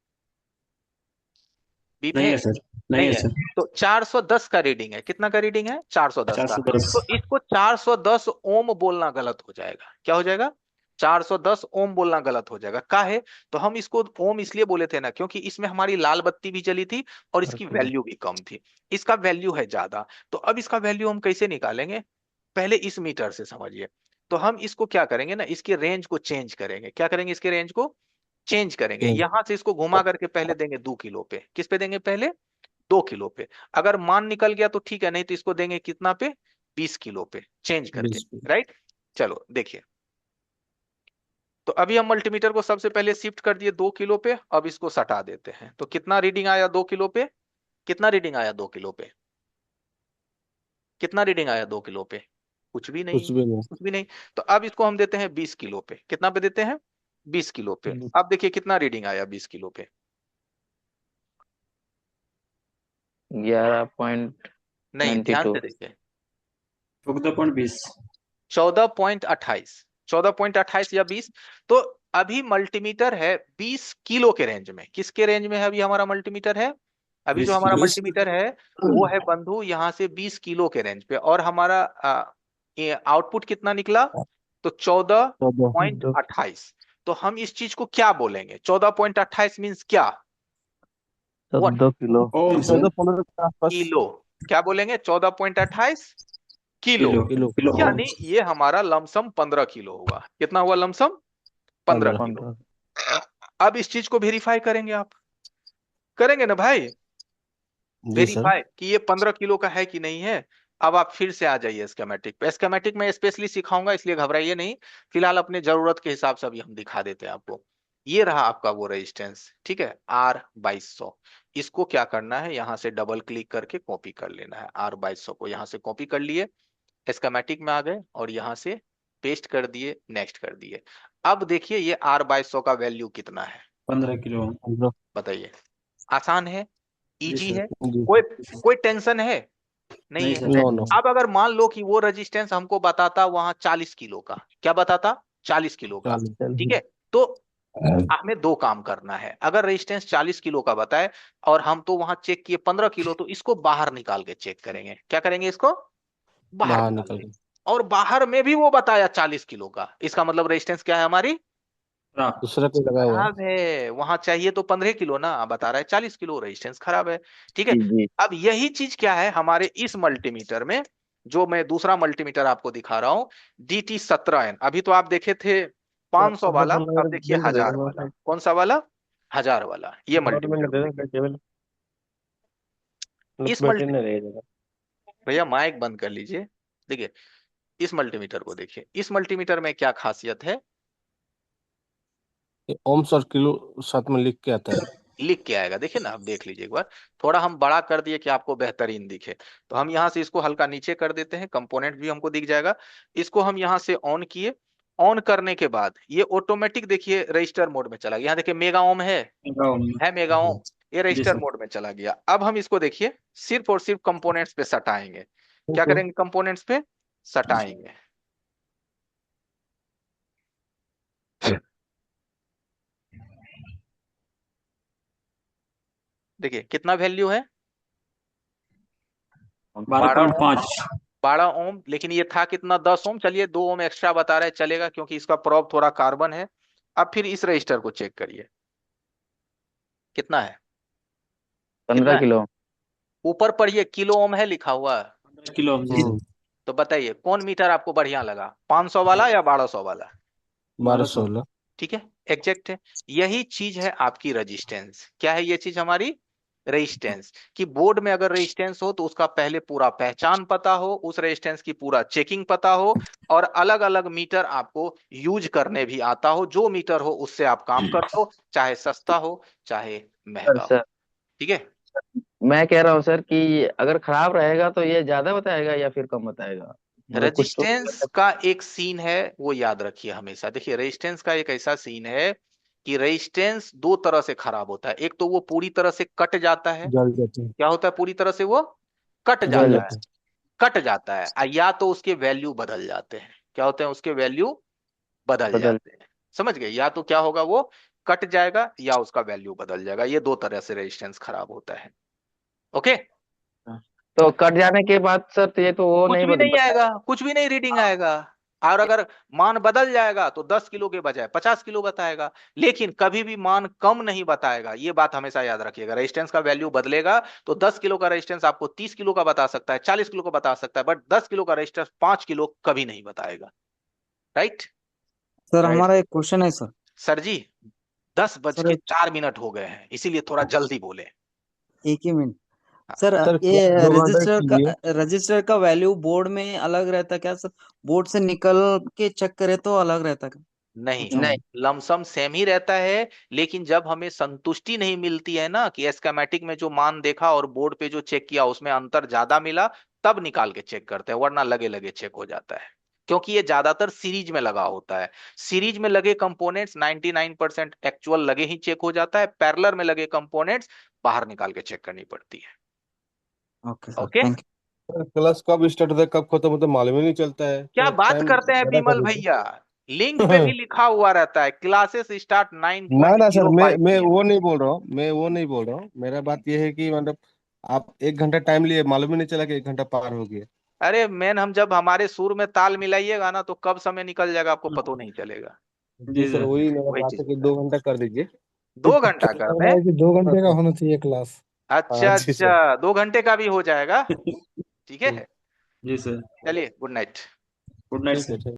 बीप नहीं है? है सर। नहीं नहीं है है। सर। तो 410 का रीडिंग है। कितना का रीडिंग है? 410 का। 410। तो इसको 410 ओम बोलना गलत हो जाएगा। क्या हो जाएगा? 410 ओम बोलना गलत हो जाएगा। काहे? तो हम इसको ओम इसलिए बोले थे ना क्योंकि इसमें हमारी लाल बत्ती भी जली थी और इसकी वैल्यू भी कम थी। इसका वैल्यू है ज्यादा। तो अब इसका वैल्यू हम कैसे निकालेंगे? पहले इस मीटर से समझिए। तो हम इसको क्या करेंगे ना, इसके रेंज को चेंज करेंगे। क्या करेंगे? इसके रेंज को चेंज करेंगे। चेंज। यहां से इसको घुमा करके पहले देंगे 2 किलो पे। किस पे देंगे? पहले 2 किलो पे। अगर मान निकल गया तो ठीक है, नहीं तो इसको देंगे कितना पे? 20 किलो पे चेंज करके। 20 राइट, चलो देखिए। तो अभी हम मल्टीमीटर को सबसे पहले शिफ्ट कर दिए 2 किलो पे। अब इसको सटा देते हैं तो कितना रीडिंग आया 2 किलो पे? कितना रीडिंग आया 2 किलो पे? कितना रीडिंग आया 2 किलो पे? कुछ भी नहीं, कुछ भी नहीं। कुछ भी नहीं। तो अब इसको हम देते हैं 20 किलो पे। कितना पे देते हैं? 20 किलो पे। अब देखिए कितना रीडिंग आया 20 किलो पे। नहीं, ध्यान 11.92। से देखिए। 14.20। 14.28। 14.28 या 20। तो अभी मल्टीमीटर है 20 किलो के रेंज में। किसके रेंज में है अभी हमारा मल्टीमीटर है? अभी जो 20 हमारा किलो मल्टीमीटर है वो है बंधु यहाँ से 20 किलो के रेंज पे, और हमारा आउटपुट कितना निकला, तो 14.28। तो हम इस चीज को क्या बोलेंगे, 14.28 मीन्स क्या, व्हाट, 14 किलो। ओम से 14-15 के आसपास। किलो, क्या बोलेंगे, 14.28 kilo. Kilo kilo. Kilo ohm. यानी ये हमारा लमसम 15 किलो हुआ, कितना हुआ लमसम, 15 15। किलो। 15। अब इस चीज को वेरीफाई करेंगे आप, करेंगे ना भाई, जी सर। वेरीफाई कि ये 15 किलो का है कि नहीं है। अब आप फिर से आ जाइए स्केमेटिक पे, स्केमेटिक में स्पेशली सिखाऊंगा इसलिए घबराइए नहीं, फिलहाल अपने जरूरत के हिसाब से अभी हम दिखा देते हैं आपको। ये रहा आपका वो रेजिस्टेंस, ठीक है, R 2200। इसको क्या करना है, यहाँ से डबल क्लिक करके कॉपी कर लेना है, R 2200 को यहाँ से कॉपी कर लिए, स्केमेटिक में आ गए और यहाँ से पेस्ट कर दिए, नेक्स्ट कर दिए। अब देखिए ये R 2200 का वैल्यू कितना है, 15 किलो ओम। 15। बताइए, आसान है, जी इजी सर। है, जी। कोई कोई टेंशन है, नहीं नहीं है। सर। No no. अब अगर मान लो कि वो रेजिस्टेंस हमको बताता वहां 40 किलो का, क्या बताता, 40 किलो का, 40। ठीक है, तो हमें दो काम करना है, अगर रेजिस्टेंस 40 किलो का बताए और हम तो वहां चेक किए 15 किलो, तो इसको बाहर निकाल के चेक करेंगे, क्या करेंगे, इसको बाहर बाहर निकाल निकल लेंगे। गए। और बाहर में भी वो बताया 40 किलो का, इसका मतलब रेजिस्टेंस क्या है हमारी, खराब। दूसरा कोई लगा हुआ है। खराब है, वहां चाहिए तो 15 किलो ना, बता रहा है 40 किलो, रेजिस्टेंस खराब है, ठीक है। जी जी। अब यही चीज क्या है हमारे इस मल्टीमीटर में, जो मैं दूसरा मल्टीमीटर आपको दिखा रहा हूँ, DT17N। अभी तो आप देखे थे 500 वाला, अब देखिए 1000 वाला, कौन सा वाला, 1000 वाला, ये मल्टीमीटर को देखिए। इस मल्टी भैया माइक बंद कर लीजिए, देखिए इस मल्टीमीटर को देखिए, इस मल्टीमीटर में क्या खासियत है, ये ओम्स और किलो साथ में लिख के आता है। लिख के आएगा, देखिए ना, आप देख लीजिए एक बार, थोड़ा हम बड़ा कर दिए कि आपको बेहतरीन दिखे। तो हम यहाँ से इसको हल्का नीचे कर देते हैं, कंपोनेंट भी हमको दिख जाएगा। इसको हम यहाँ से ऑन किए, ऑन करने के बाद ये ऑटोमेटिक देखिए रजिस्टर मोड में चला गया, यहाँ देखिए मेगा ओम मेगा ओम। है मेगा ओम, ये जी रजिस्टर सर। मोड में चला गया। अब हम इसको देखिए सिर्फ और सिर्फ कंपोनेंट्स पे सटाएंगे, क्या करेंगे, कंपोनेंट्स पे सटाएंगे, देखिए कितना वैल्यू है, 12 ओम, 12.5। 12 ओम, लेकिन ये था कितना, 10 ओम, चलिए 2 ओम एक्स्ट्रा बता रहे चलेगा क्योंकि इसका प्रोब थोड़ा कार्बन है। अब फिर इस रजिस्टर को चेक करिए, कितना है, कितना 15 है, किलो। ऊपर पढ़िए किलो ओम है लिखा हुआ, 15 किलो ओम। जी सर। तो बताइए कौन मीटर आपको बढ़िया लगा, 500 वाला या 1200 वाला, 1200। 1200। ठीक है, एग्जैक्ट है। यही चीज है आपकी रेजिस्टेंस, क्या है ये चीज हमारी रेजिस्टेंस, कि बोर्ड में अगर रेजिस्टेंस हो तो उसका पहले पूरा पहचान पता हो, उस रेजिस्टेंस की पूरा चेकिंग पता हो, और अलग अलग मीटर आपको यूज करने भी आता हो, जो मीटर हो उससे आप काम करते हो, चाहे सस्ता हो चाहे सर महंगा हो, सर, ठीक है। मैं कह रहा हूँ सर कि अगर खराब रहेगा तो ये ज्यादा बताएगा या फिर कम बताएगा, मतलब कुछ तो। रेजिस्टेंस का एक सीन है वो याद रखिए हमेशा, देखिए रेजिस्टेंस का एक ऐसा सीन है कि रेजिस्टेंस दो तरह से खराब होता है, एक तो वो पूरी तरह से कट जाता है, जल जाते हैं। क्या होता है, पूरी तरह से वो कट जल जाता है, जाते हैं। कट जाता है, या तो उसके वैल्यू बदल जाते हैं, क्या होते हैं, उसके वैल्यू बदल बदल। जाते हैं, समझ गए, या तो क्या होगा, वो कट जाएगा या उसका वैल्यू बदल जाएगा, ये दो तरह से रेजिस्टेंस खराब होता है, ओके। तो कट जाने के बाद सर तो ये तो वो कुछ नहीं भी नहीं बताएगा। आएगा, कुछ भी नहीं रीडिंग आएगा, और अगर मान बदल जाएगा तो 10 किलो के बजाय 50 किलो बताएगा, लेकिन कभी भी मान कम नहीं बताएगा, ये बात हमेशा याद रखिएगा, रेजिस्टेंस का वैल्यू बदलेगा तो 10 किलो का रेजिस्टेंस आपको 30 किलो का बता सकता है, 40 किलो का बता सकता है, बट 10 किलो का रेजिस्टेंस 5 किलो कभी नहीं बताएगा, राइट। Sir right. हमारा एक क्वेश्चन है सर। सर जी 10 बज सर के 4 मिनट हो गए हैं, इसीलिए थोड़ा जल्दी बोले। एक ही मिनट। हाँ, सर सर ये क्लास 2 घंटे कीजिए। रजिस्टर का वैल्यू बोर्ड में अलग रहता क्या सर, बोर्ड से निकल के चेक करे तो अलग रहता क्या? नहीं, पूछा नहीं। हूँ। लमसम सेम ही रहता है, लेकिन जब हमें संतुष्टि नहीं मिलती है ना कि एस्केमेटिक में जो मान देखा और बोर्ड पे जो चेक किया उसमें अंतर ज्यादा मिला, तब निकाल के चेक करते हैं, वरना लगे लगे चेक हो जाता है, क्योंकि ये ज्यादातर सीरीज में लगा होता है। सीरीज में लगे कंपोनेंट्स 99% एक्चुअल लगे ही चेक हो जाता है, पैरेलल में लगे कंपोनेंट्स बाहर निकाल के चेक करनी पड़ती है, okay sir, okay. Thank class कब स्टार्ट होता है कब खत्म होता है मालूम ही नहीं चलता है, क्या तो बात टाइम करते हैं ज्यादा कर बिमल देते हैं। भैया, लिंक पे भी लिखा हुआ रहता है क्लासेस स्टार्ट ना सर, 9:05 मैं PM। वो नहीं बोल रहा हूँ, मैं वो नहीं बोल रहा हूँ। मेरा बात ये है कि मतलब आप 1 घंटा टाइम लिए, मालूम ही नहीं चला कि 1 घंटा पार हो गया। अरे मैन, हम जब हमारे सुर में ताल मिलाइएगा ना तो कब समय निकल जाएगा आपको पता नहीं चलेगा। जी जी सर, सर। वही मेरा वही बात चीज है कि होता है। 2 घंटा कर दीजिए। 2 घंटा कर लग दें? रहा है कि 2 घंटे का हाँ होना चाहिए क्लास। अच्छा जी सर। अच्छा, 2 घंटे का भी हो जाएगा। ठीक है, जी सर। चलिए, गुड नाइट। गुड नाइट ठीक है, सर। ठीक।